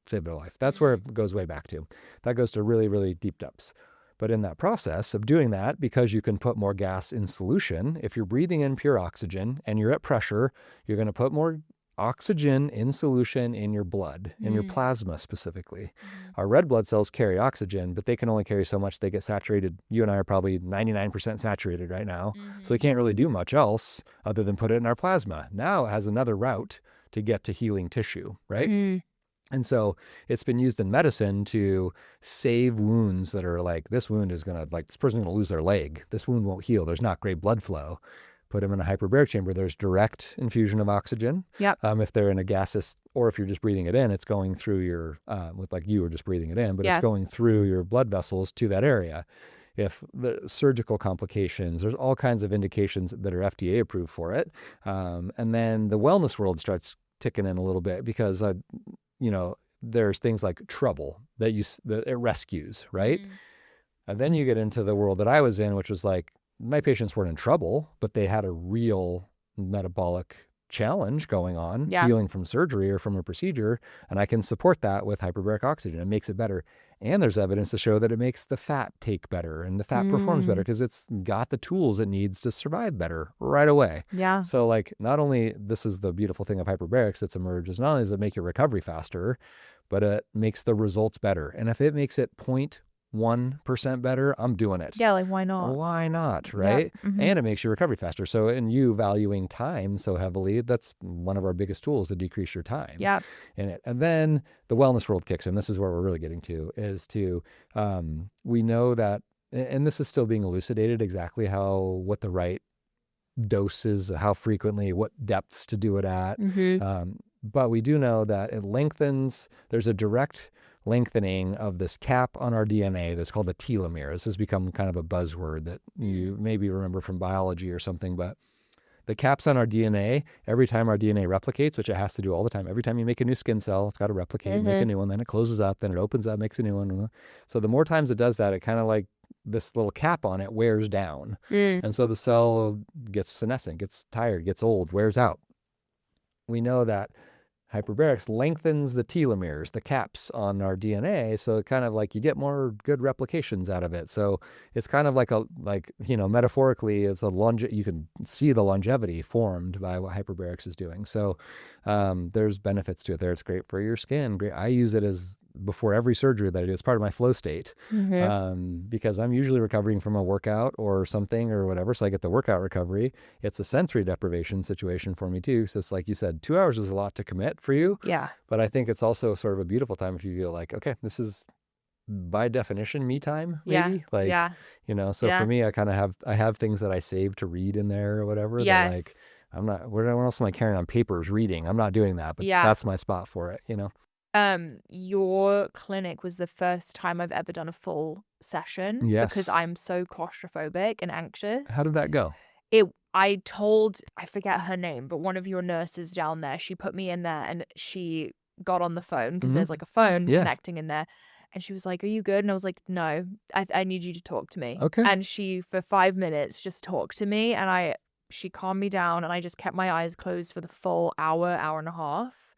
save their life. That's where it goes way back to. That goes to really, really deep depths. But in that process of doing that, because you can put more gas in solution, if you're breathing in pure oxygen and you're at pressure, you're going to put more oxygen in solution in your blood, in your plasma specifically. Our red blood cells carry oxygen, but they can only carry so much. They get saturated. You and I are probably 99% saturated right now. So we can't really do much else other than put it in our plasma. Now it has another route to get to healing tissue, right? And so it's been used in medicine to save wounds that are like, this wound is going to, like, this person's going to lose their leg. This wound won't heal. There's not great blood flow. Put them in a hyperbaric chamber. There's direct infusion of oxygen. If they're in a gaseous, or if you're just breathing it in, it's going through your, with like you were just breathing it in, but it's going through your blood vessels to that area. If the surgical complications, there's all kinds of indications that are FDA approved for it. And then the wellness world starts ticking in a little bit because, you know, there's things like trouble that it rescues, right? And then you get into the world that I was in, which was like, my patients weren't in trouble, but they had a real metabolic challenge going on, healing from surgery or from a procedure, and I can support that with hyperbaric oxygen. It makes it better. And there's evidence to show that it makes the fat take better and the fat performs better because it's got the tools it needs to survive better right away. So like, not only, this is the beautiful thing of hyperbarics that's emerged, is not only does it make your recovery faster, but it makes the results better. And if it makes it 0.1% better, I'm doing it. Yeah, like, why not? Why not, right? And it makes your recovery faster. So in you valuing time so heavily, that's one of our biggest tools to decrease your time in it. And then the wellness world kicks in. This is where we're really getting to, is to, we know that, and this is still being elucidated exactly what the right dose is, how frequently, what depths to do it at. But we do know that it lengthens, there's a direct lengthening of this cap on our DNA that's called the telomere. This has become kind of a buzzword that you maybe remember from biology or something, but the caps on our DNA, every time our DNA replicates, which it has to do all the time, every time you make a new skin cell, it's got to replicate, make a new one, then it closes up, then it opens up, makes a new one. So the more times it does that, it kind of like this little cap on it wears down. And so the cell gets senescent, gets tired, gets old, wears out. We know that hyperbarics lengthens the telomeres, the caps on our DNA, so it kind of like you get more good replications out of it. So it's kind of like you know, metaphorically, it's you can see the longevity formed by what hyperbarics is doing. So there's benefits to it there. It's great for your skin. Great. I use it as before every surgery that I do. It's part of my flow state because I'm usually recovering from a workout or something or whatever. So I get the workout recovery. It's a sensory deprivation situation for me too. So it's like you said, 2 hours is a lot to commit for you. But I think it's also sort of a beautiful time if you feel like, okay, this is by definition me time, maybe. You know, so for me, I have things that I save to read in there or whatever. That like, I'm not, where else am I carrying on papers reading? I'm not doing that, but that's my spot for it, you know? Your clinic was the first time I've ever done a full session because I'm so claustrophobic and anxious. How did that go? I forget her name, but one of your nurses down there, she put me in there and she got on the phone because there's like a phone connecting in there. And she was like, are you good? And I was like, no, I need you to talk to me. Okay. And she, for 5 minutes, just talked to me. And she calmed me down. And I just kept my eyes closed for the full hour and a half.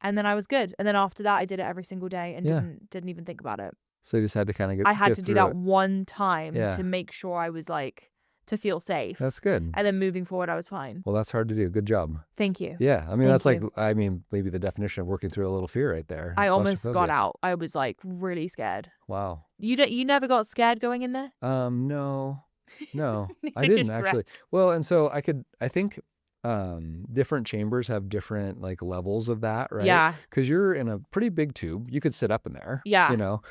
And then I was good. And then after that, I did it every single day and didn't even think about it. So you just had to kind of get I had to do that one time Yeah. to make sure I was like, to feel safe. That's good. And then moving forward, I was fine. Well, that's hard to do. Good job. Thank you. Yeah. I mean, Thank that's like, you. I mean, maybe the definition of working through a little fear right there. I almost got Claustrophobia. out. I was like really scared. Wow. You never got scared going in there? No, I Neither did didn't actually. Well, and so I think different chambers have different like levels of that, right? Yeah. Because you're in a pretty big tube. You could sit up in there. Yeah. You know,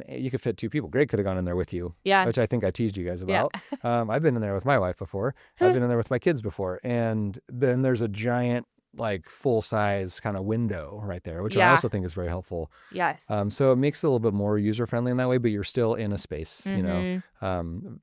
you could fit 2 people. Greg could have gone in there with you. Yeah. Which I think I teased you guys Yeah. about. I've been in there with my wife before. I've been in there with my kids before. And then there's a giant like full size kind of window right there, which I also think is very helpful. Yes. So it makes it a little bit more user friendly in that way, but you're still in a space, you know.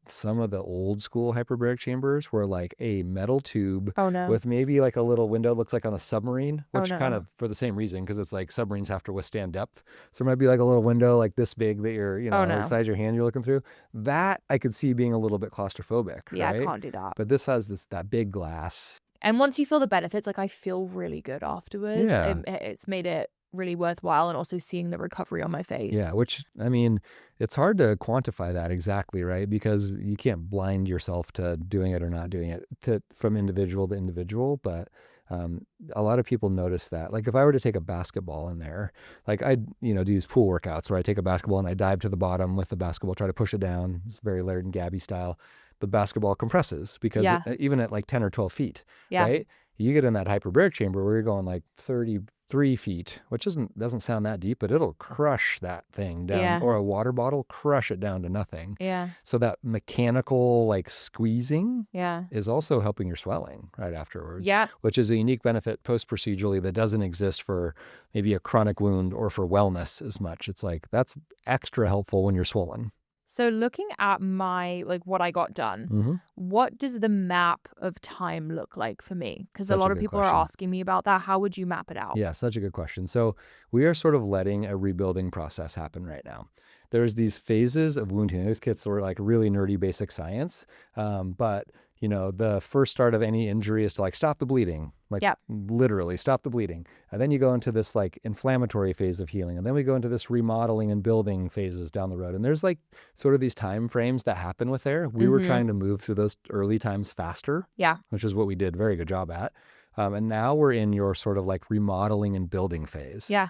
Some of the old school hyperbaric chambers were like a metal tube with maybe like a little window, looks like on a submarine, which kind of for the same reason, because it's like submarines have to withstand depth. So there might be like a little window like this big that you're, you know, like size your hand you're looking through. That I could see being a little bit claustrophobic. Yeah, right? I can't do that. But this has that big glass. And once you feel the benefits, like I feel really good afterwards. Yeah. It's made it really worthwhile, and also seeing the recovery on my face. Yeah, which, I mean, it's hard to quantify that exactly, right? Because you can't blind yourself to doing it or not doing it from individual to individual. But a lot of people notice that. Like if I were to take a basketball in there, like I'd, you know, do these pool workouts where I take a basketball and I dive to the bottom with the basketball, try to push it down. It's very Laird and Gabby style. The basketball compresses because even at like 10 or 12 feet, right? You get in that hyperbaric chamber where you're going like 33 feet, which doesn't sound that deep, but it'll crush that thing down, or a water bottle, crush it down to nothing. Yeah. So that mechanical like squeezing Yeah. is also helping your swelling right afterwards. Yeah. Which is a unique benefit post-procedurally that doesn't exist for maybe a chronic wound or for wellness as much. It's like that's extra helpful when you're swollen. So looking at what I got done, what does the map of time look like for me? Because a lot of people are asking me about that. How would you map it out? Yeah, such a good question. So we are sort of letting a rebuilding process happen right now. There's these phases of wound healing. These kits were like really nerdy basic science, but you know, the first start of any injury is to like stop the bleeding, like literally stop the bleeding. And then you go into this like inflammatory phase of healing. And then we go into this remodeling and building phases down the road. And there's like sort of these time frames that happen with there. We were trying to move through those early times faster, which is what we did very good job at. And now we're in your sort of like remodeling and building phase. Yeah.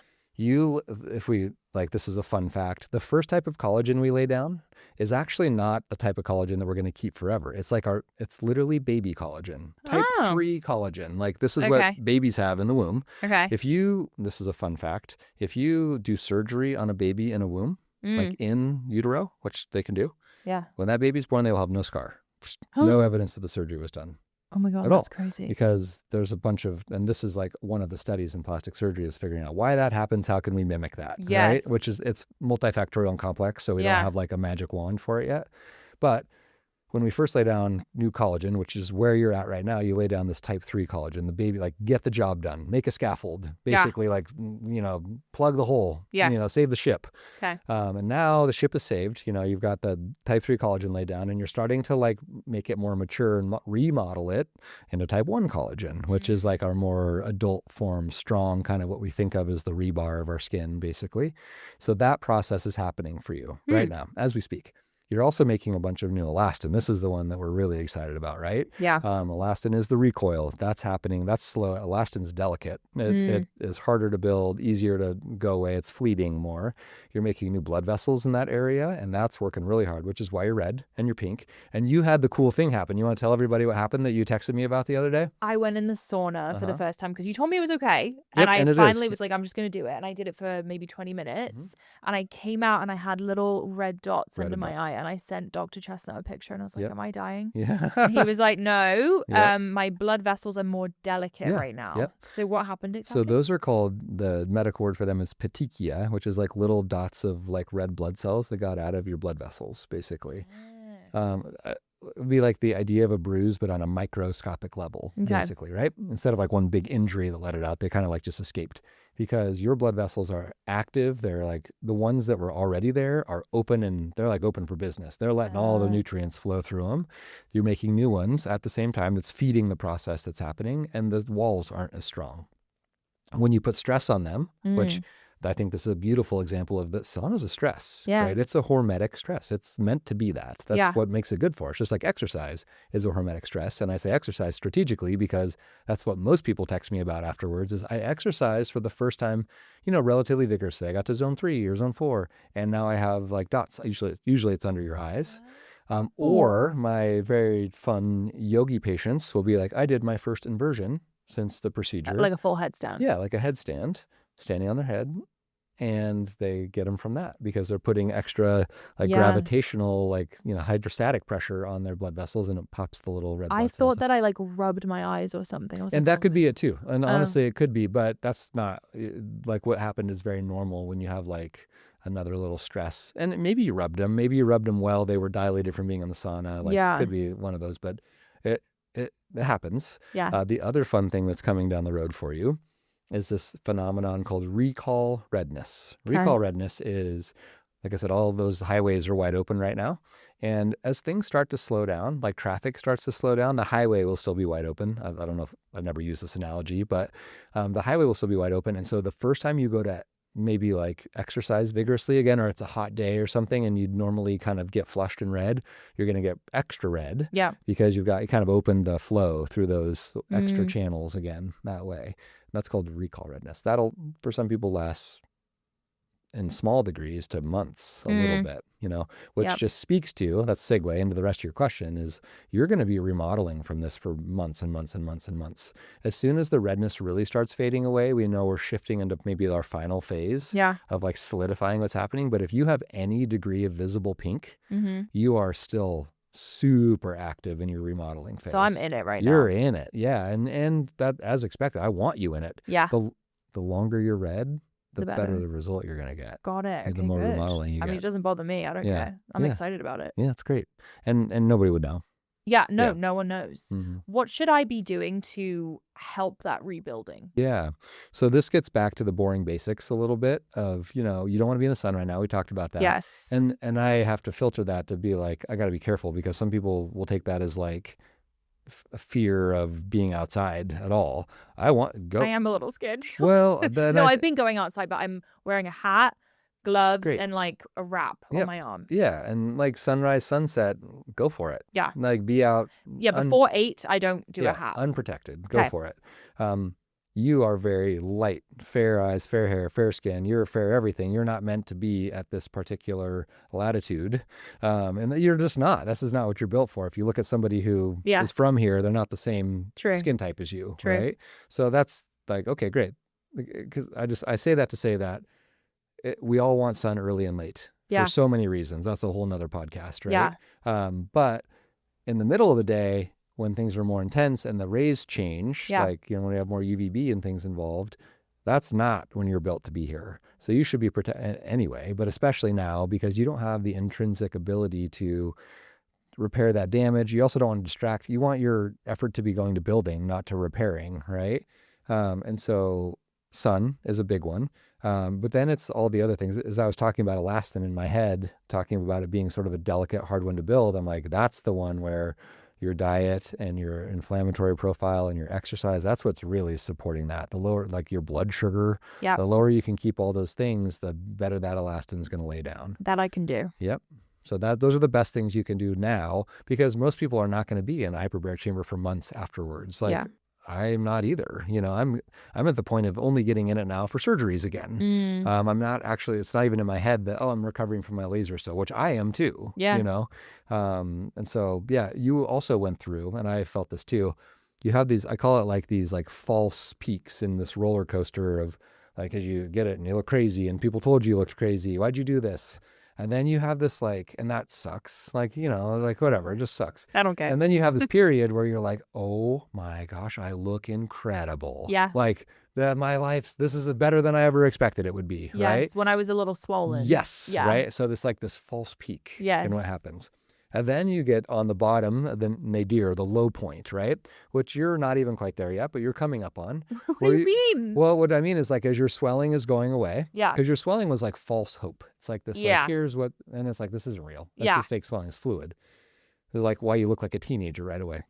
This is a fun fact, the first type of collagen we lay down is actually not the type of collagen that we're going to keep forever. It's like it's literally baby collagen, type 3 collagen. Like this is what babies have in the womb. Okay. This is a fun fact, if you do surgery on a baby in a womb, like in utero, which they can do, when that baby's born, they will have no scar. No evidence that the surgery was done. Oh my God, that's crazy. Because there's a bunch of, and this is like one of the studies in plastic surgery is figuring out why that happens. How can we mimic that? Yes. Right? Which is, it's multifactorial and complex. So we don't have like a magic wand for it yet. But when we first lay down new collagen, which is where you're at right now, you lay down this type 3 collagen, the baby, like get the job done, make a scaffold, basically like, you know, plug the hole, you know, save the ship. Okay. And now the ship is saved, you know, you've got the type 3 collagen laid down and you're starting to like make it more mature and remodel it into type 1 collagen, which is like our more adult form, strong, kind of what we think of as the rebar of our skin, basically. So that process is happening for you right now as we speak. You're also making a bunch of new elastin. This is the one that we're really excited about, right? Yeah. Elastin is the recoil. That's happening. That's slow. Elastin's delicate. It is harder to build, easier to go away. It's fleeting more. You're making new blood vessels in that area, and that's working really hard, which is why you're red and you're pink. And you had the cool thing happen. You want to tell everybody what happened that you texted me about the other day? I went in the sauna for the first time because you told me it was okay. And I finally was like, I'm just going to do it. And I did it for maybe 20 minutes. And I came out and I had little red dots under my eye. And I sent Dr. Chesnut a picture and I was like, am I dying? Yeah. And he was like, no, my blood vessels are more delicate right now. So what happened exactly? So those are called, the medical word for them is petechia, which is like little dots of like red blood cells that got out of your blood vessels, basically. would be like the idea of a bruise, but on a microscopic level, basically, right? Instead of like one big injury that let it out, they kind of like just escaped, because your blood vessels are active. They're like the ones that were already there are open, and they're like open for business. They're letting all the nutrients flow through them. You're making new ones at the same time that's feeding the process that's happening, and the walls aren't as strong. When you put stress on them, which I think this is a beautiful example of that. Sauna is a stress, right? It's a hormetic stress. It's meant to be that. That's what makes it good for us. Just like exercise is a hormetic stress. And I say exercise strategically because that's what most people text me about afterwards is I exercise for the first time, relatively vigorously. I got to zone 3 or zone 4, and now I have like dots. Usually it's under your eyes. Or my very fun yogi patients will be like, I did my first inversion since the procedure. Like a full headstand. Yeah, like a headstand, standing on their head, and they get them from that because they're putting extra gravitational, hydrostatic pressure on their blood vessels, and it pops the little red blood cells. I thought that I like rubbed my eyes or something. And that could be it too. And honestly, it could be, but that's not like what happened is very normal when you have like another little stress. And maybe you rubbed them well. They were dilated from being in the sauna. It could be one of those, but it happens. Yeah. The other fun thing that's coming down the road for you is this phenomenon called recall redness. Okay. Recall redness is, like I said, all those highways are wide open right now. And as things start to slow down, like traffic starts to slow down, the highway will still be wide open. I don't know if I've never used this analogy, but the highway will still be wide open. And so the first time you go to maybe like exercise vigorously again, or it's a hot day or something, and you'd normally kind of get flushed in red, you're going to get extra red. Yeah. Because you kind of opened the flow through those extra channels again that way. That's called recall redness. That'll, for some people, last in small degrees to months, a little bit, which just speaks to, that's a segue into the rest of your question, is you're going to be remodeling from this for months and months and months and months. As soon as the redness really starts fading away, we know we're shifting into maybe our final phase of like solidifying what's happening. But if you have any degree of visible pink, you are still super active in your remodeling phase. So I'm in it right now. You're in it. Yeah. And that, as expected, I want you in it. Yeah. The longer you're red, the better the result you're going to get. Got it. Okay, the more good. remodeling you get. I mean, it doesn't bother me. I don't care. I'm excited about it. Yeah, it's great. And nobody would know. Yeah, no one knows. What should I be doing to help that rebuilding? Yeah. So this gets back to the boring basics a little bit of, you don't want to be in the sun right now. We talked about that. Yes. And I have to filter that to be like, I got to be careful, because some people will take that as like a fear of being outside at all. I am a little scared. Well, I've been going outside, but I'm wearing a hat, gloves, and like a wrap on my arm. Yeah. And like sunrise, sunset, go for it. Yeah. Like be out. Yeah. Before 8, I don't do a hat. Unprotected. Go for it. You are very light, fair eyes, fair hair, fair skin. You're fair everything. You're not meant to be at this particular latitude. And you're just not. This is not what you're built for. If you look at somebody who is from here, they're not the same skin type as you. True. Right? So that's like, okay, great. Because I say that to say that we all want sun early and late for so many reasons. That's a whole nother podcast, right? Yeah. But in the middle of the day, when things are more intense and the rays change, like, when we have more UVB and things involved, that's not when you're built to be here. So you should be protected anyway, but especially now, because you don't have the intrinsic ability to repair that damage. You also don't want to distract. You want your effort to be going to building, not to repairing, right? And so sun is a big one. But then it's all the other things. As I was talking about elastin in my head, talking about it being sort of a delicate, hard one to build, I'm like, that's the one where your diet and your inflammatory profile and your exercise, that's what's really supporting that. The lower, like your blood sugar, the lower you can keep all those things, the better that elastin is going to lay down. That I can do. Yep. So those are the best things you can do now, because most people are not going to be in a hyperbaric chamber for months afterwards. Like I'm not either. I'm at the point of only getting in it now for surgeries again. I'm not actually, it's not even in my head that, I'm recovering from my laser still, which I am too. Yeah. And so, you also went through, and I felt this too. You have these, I call it like these like false peaks in this roller coaster of like, as you get it and you look crazy and people told you looked crazy. Why'd you do this? And then you have this like, and that sucks. Like, like whatever, it just sucks. I don't care. And then you have this period where you're like, oh my gosh, I look incredible. Yeah. Like this is better than I ever expected it would be. Yes, right? When I was a little swollen. Yes. Yeah. Right. So this false peak in what happens. And then you get on the bottom, the nadir, the low point, right? Which you're not even quite there yet, but you're coming up on. What do you mean? Well, what I mean is like as your swelling is going away, yeah, because your swelling was like false hope. It's like this, like here's what, and it's like, this isn't real. That's this fake swelling. It's fluid. It's like why you look like a teenager right away.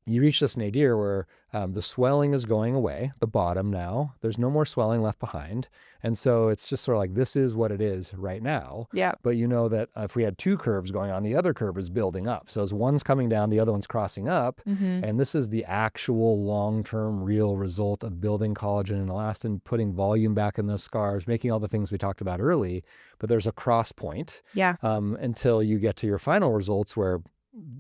You reach this nadir where the swelling is going away, the bottom now. There's no more swelling left behind. And so it's just sort of like, this is what it is right now. Yeah. But you know that if we had two curves going on, the other curve is building up. So as one's coming down, the other one's crossing up. And this is the actual long-term real result of building collagen and elastin, putting volume back in those scars, making all the things we talked about early. But there's a cross point until you get to your final results where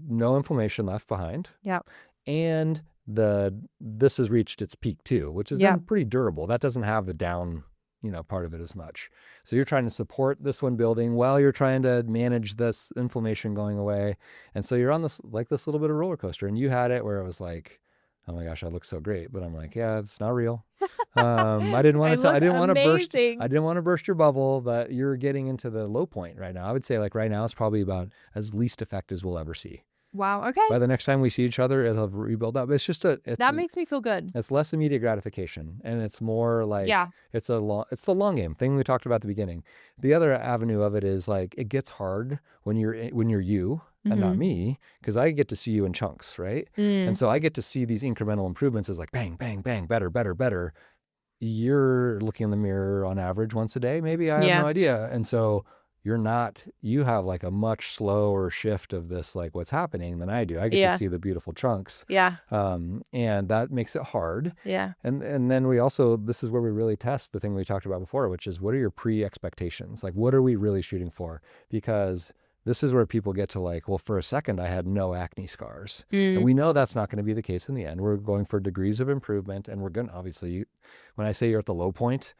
no inflammation left behind. Yeah. And this has reached its peak too, which is then pretty durable. That doesn't have the down, part of it as much. So you're trying to support this one building while you're trying to manage this inflammation going away. And so you're on this little bit of roller coaster. And you had it where it was like, oh my gosh, I look so great. But I'm like, yeah, it's not real. I didn't want to burst your bubble, but you're getting into the low point right now. I would say like right now it's probably about as least effect as we'll ever see. Wow. Okay. By the next time we see each other, it'll have rebuilt up. It's just that makes me feel good. It's less immediate gratification, and it's more like it's the long game thing we talked about at the beginning. The other avenue of it is like it gets hard when you're you and not me, because I get to see you in chunks, right? And so I get to see these incremental improvements as like bang, bang, bang, better, better, better. You're looking in the mirror on average once a day, maybe. I have no idea, and so. You have like a much slower shift of this, like what's happening than I do. I get to see the beautiful chunks. Yeah. And that makes it hard. Yeah. And then this is where we really test the thing we talked about before, which is what are your pre-expectations? Like, what are we really shooting for? Because this is where people get to like, well, for a second, I had no acne scars. And we know that's not going to be the case in the end. We're going for degrees of improvement. And we're going to, obviously, when I say you're at the low point,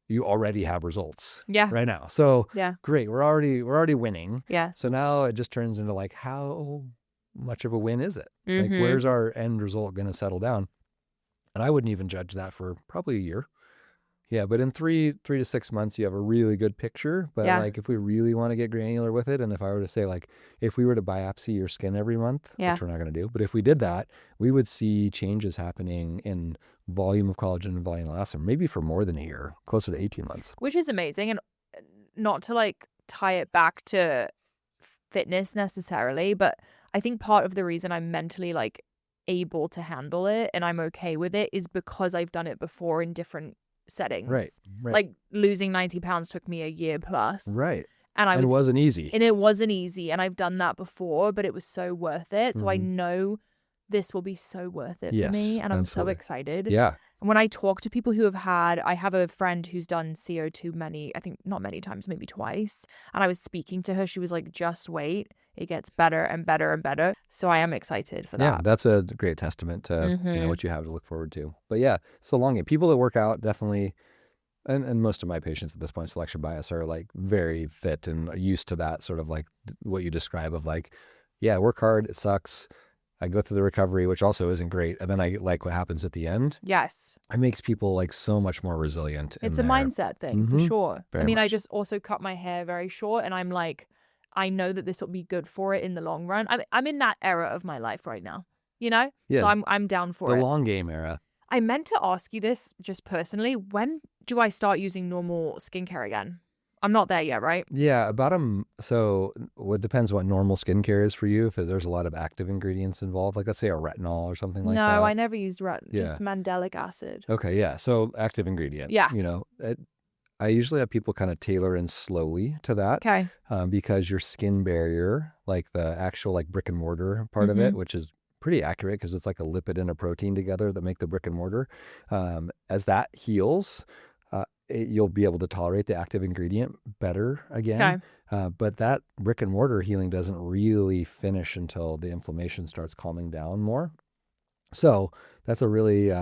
you already have results right now. So great. We're already winning. Yeah. So now it just turns into like, how much of a win is it? Like, where's our end result going to settle down? And I wouldn't even judge that for probably a year. Yeah. But in 3 to 6 months, you have a really good picture. But like, if we really want to get granular with it, and if I were to say like, if we were to biopsy your skin every month, which we're not going to do, but if we did that, we would see changes happening in volume of collagen and volume of elastin, maybe for more than a year, closer to 18 months. Which is amazing. And not to like tie it back to fitness necessarily, but I think part of the reason I'm mentally like able to handle it and I'm okay with it is because I've done it before in different settings. Right. Like losing 90 pounds took me a year plus. Right. And it wasn't easy. And it wasn't easy. And I've done that before, but it was so worth it. So I know this will be so worth it for me. And I'm so excited. Yeah. And when I talk to people who have I have a friend who's done C02 I think not many times, maybe twice. And I was speaking to her. She was like, just wait. It gets better and better and better. So I am excited for that. Yeah, that's a great testament to what you have to look forward to. But yeah, it's a long game. People that work out definitely, and most of my patients at this point, selection bias, are like very fit and used to that sort of like what you describe of like, yeah, work hard, it sucks. I go through the recovery, which also isn't great. And then I like what happens at the end. Yes. It makes people like so much more resilient. It's a mindset thing for sure. Very I mean, much. I just also cut my hair very short and I'm like, I know that this will be good for it in the long run. I'm in that era of my life right now, Yeah. So I'm down for it. The long game era. I meant to ask you this just personally. When do I start using normal skincare again? I'm not there yet, right? Yeah, so it depends what normal skincare is for you. If there's a lot of active ingredients involved, like let's say a retinol or something like that. No, I never used just mandelic acid. Okay, yeah. So active ingredient. Yeah. I usually have people kind of tailor in slowly to that. Okay. Because your skin barrier, like the actual like brick and mortar part of it, which is pretty accurate because it's like a lipid and a protein together that make the brick and mortar. As that heals, you'll be able to tolerate the active ingredient better again. Okay. But that brick and mortar healing doesn't really finish until the inflammation starts calming down more. So that's a really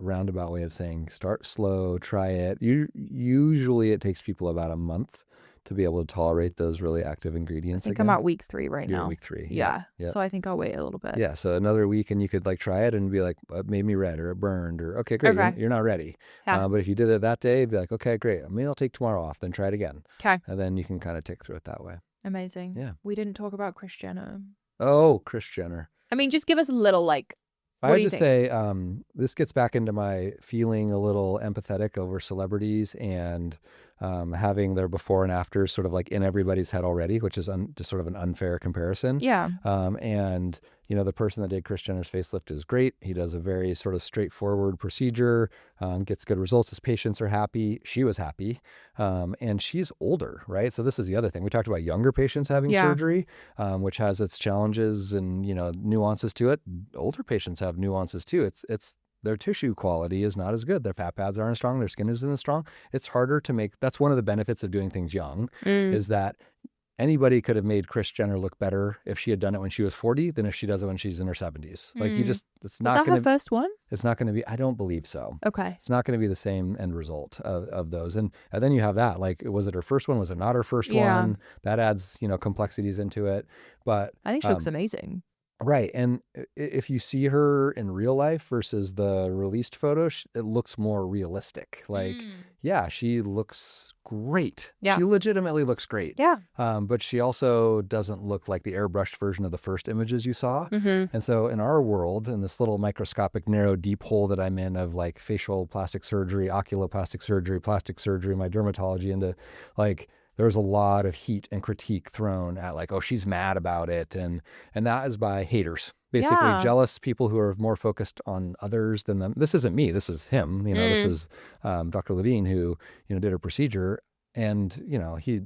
roundabout way of saying start slow, try it. Usually it takes people about a month to be able to tolerate those really active ingredients. I think I'm at week 3 right now. Week 3. Yeah. So I think I'll wait a little bit. Yeah. So another week and you could like try it and be like, it made me red or it burned or okay, great. Okay. You're not ready. Yeah. But if you did it that day, be like, okay, great. Maybe I'll take tomorrow off, then try it again. Okay. And then you can kind of tick through it that way. Amazing. Yeah. We didn't talk about Kris Jenner. Oh, Kris Jenner. I mean, just give us a little, like, I would just say this gets back into my feeling a little empathetic over celebrities and having their before and afters sort of like in everybody's head already, which is just sort of an unfair comparison. Yeah. And, you know, the person that did Kris Jenner's facelift is great. He does a very sort of straightforward procedure, gets good results. His patients are happy. She was happy. And she's older, right? So this is the other thing. We talked about younger patients having surgery, which has its challenges and, you know, nuances to it. Older patients have nuances too. It's their tissue quality is not as good. Their fat pads aren't as strong. Their skin isn't as strong. It's harder to make. That's one of the benefits of doing things young is that anybody could have made Kris Jenner look better if she had done it when she was 40 than if she does it when she's in her 70s. Like it's not going to. Is that her first one? It's not going to be. I don't believe so. Okay. It's not going to be the same end result of those. And then you have that. Like, was it her first one? Was it not her first one? That adds, you know, complexities into it. But I think she looks amazing. Right. And if you see her in real life versus the released photo, it looks more realistic. Like, yeah, she looks great. Yeah. She legitimately looks great. Yeah. But she also doesn't look like the airbrushed version of the first images you saw. And so in our world, in this little microscopic, narrow, deep hole that I'm in of like facial plastic surgery, oculoplastic surgery, plastic surgery, my dermatology into like, there's a lot of heat and critique thrown at like, oh, she's mad about it. And that is by haters, basically jealous people who are more focused on others than them. This isn't me. This is him. You know, this is Dr. Levine who, you know, did her procedure and, you know, he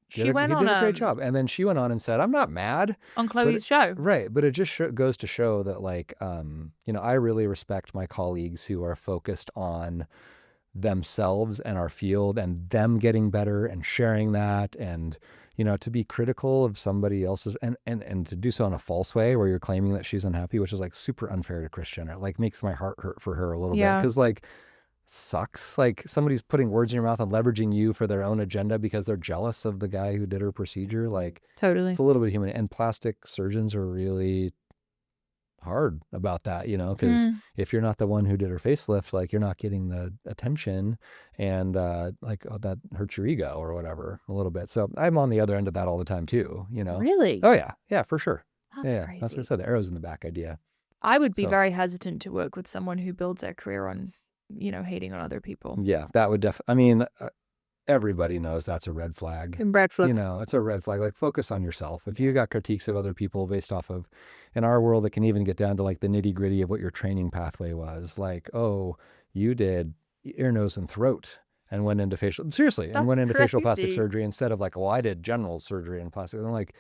did a great job. And then she went on and said, I'm not mad. On Chloe's show. Right. But it just goes to show that like, you know, I really respect my colleagues who are focused on themselves and our field and them getting better and sharing that and, you know, to be critical of somebody else's and to do so in a false way where you're claiming that she's unhappy, which is like super unfair to Kris Jenner. Like makes my heart hurt for her a little bit because like sucks. Like somebody's putting words in your mouth and leveraging you for their own agenda because they're jealous of the guy who did her procedure. Like totally. It's a little bit human. And plastic surgeons are really hard about that, you know, because if you're not the one who did her facelift, like you're not getting the attention and like, oh, that hurts your ego or whatever a little bit. So I'm on the other end of that all the time too, you know. Really? Oh yeah. Yeah, for sure. That's crazy. That's what I said, the arrows in the back idea. I would be very hesitant to work with someone who builds their career on, you know, hating on other people. Yeah, that would I mean, everybody knows that's a red flag. Red flag. You know, it's a red flag. Like focus on yourself. If you got critiques of other people based off of, in our world, it can even get down to like the nitty gritty of what your training pathway was. Like, oh, you did ear, nose, and throat and went into facial, seriously, and went into facial plastic surgery instead of like, well, I did general surgery and plastic. And I'm like,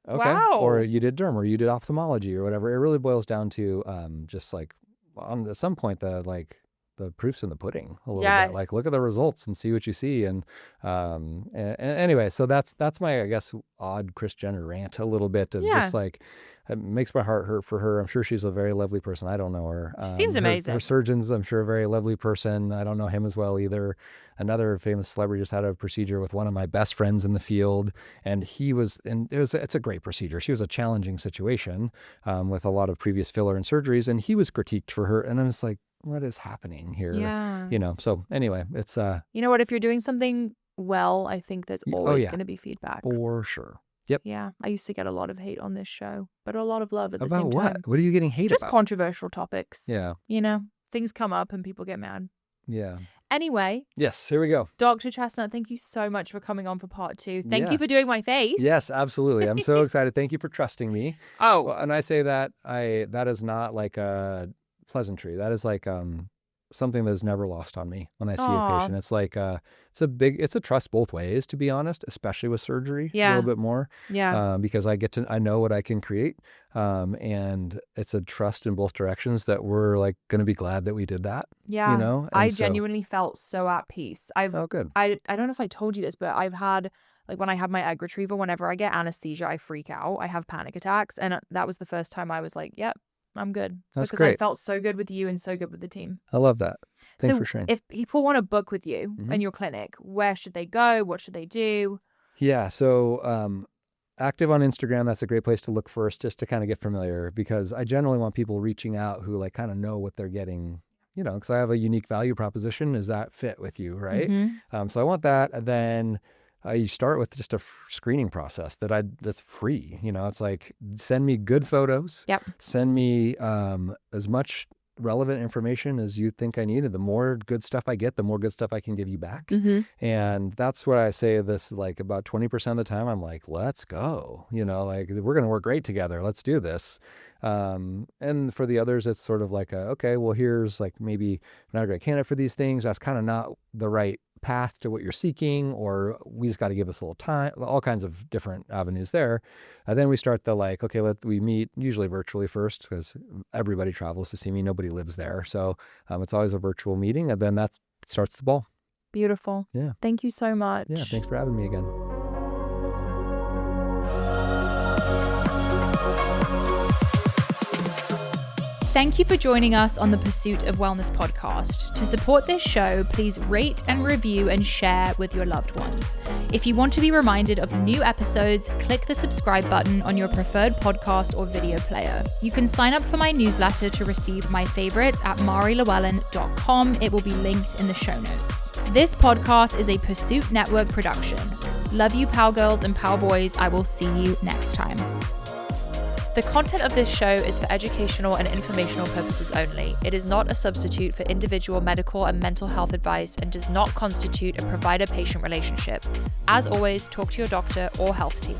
okay. Wow. Or you did derm or you did ophthalmology or whatever. It really boils down to just like, at some point, the proof's in the pudding a little bit. Like look at the results and see what you see. And anyway, so that's my, I guess, odd Kris Jenner rant a little bit of just like, it makes my heart hurt for her. I'm sure she's a very lovely person. I don't know her. She seems amazing. Her surgeon's, I'm sure, a very lovely person. I don't know him as well either. Another famous celebrity just had a procedure with one of my best friends in the field, and it's a great procedure. She was a challenging situation with a lot of previous filler and surgeries, and he was critiqued for her. And then it's like, what is happening here? Yeah. You know, so anyway, it's you know what, if you're doing something well, I think there's always going to be feedback. For sure. Yep. Yeah. I used to get a lot of hate on this show, but a lot of love at the about same time. What are you getting hate about? Just controversial topics. Yeah. You know, things come up and people get mad. Yeah. Anyway. Yes, here we go. Dr. Chesnut, thank you so much for coming on for part 2. Thank you for doing my face. Yes, absolutely. I'm so excited. Thank you for trusting me. Oh. Well, and I say that that is not like a pleasantry. That is like something that is never lost on me when I see a patient. It's like it's a trust both ways, to be honest, especially with surgery a little bit more. Yeah. Because I know what I can create. And it's a trust in both directions that we're like going to be glad that we did that. Yeah. You know? I genuinely felt so at peace. Good. I don't know if I told you this, but I've had, like when I have my egg retriever, whenever I get anesthesia, I freak out. I have panic attacks. And that was the first time I was like, yep. I'm good. That's because great. I felt so good with you and so good with the team. I love that. Thanks for sharing. If people want to book with you in your clinic, where should they go? What should they do? Yeah. So active on Instagram. That's a great place to look first, just to kind of get familiar, because I generally want people reaching out who like kind of know what they're getting, you know, because I have a unique value proposition. Is that fit with you? Right. So I want that. And then you start with just a screening process that's free. It's like, send me good photos. Yep. Send me as much relevant information as you think I need. And the more good stuff I get, the more good stuff I can give you back. And that's what I say this, like, about 20% of the time, I'm like, let's go, like, we're going to work great together. Let's do this. And for the others, it's sort of like, okay, well, here's like, maybe I'm not a great candidate for these things. That's kind of not the right path to what you're seeking, or we just got to give us a little time, all kinds of different avenues there. And then we start the like, okay, we meet usually virtually first, because everybody travels to see me. Nobody lives there. So it's always a virtual meeting, and then that starts the ball. Beautiful. Yeah. Thank you so much. Yeah. Thanks for having me again. Thank you for joining us on the Pursuit of Wellness podcast. To support this show, please rate and review and share with your loved ones. If you want to be reminded of new episodes, click the subscribe button on your preferred podcast or video player. You can sign up for my newsletter to receive my favorites at marilewellyn.com. It will be linked in the show notes. This podcast is a Pursuit Network production. Love you, pal girls and pal boys. I will see you next time. The content of this show is for educational and informational purposes only. It is not a substitute for individual medical and mental health advice and does not constitute a provider-patient relationship. As always, talk to your doctor or health team.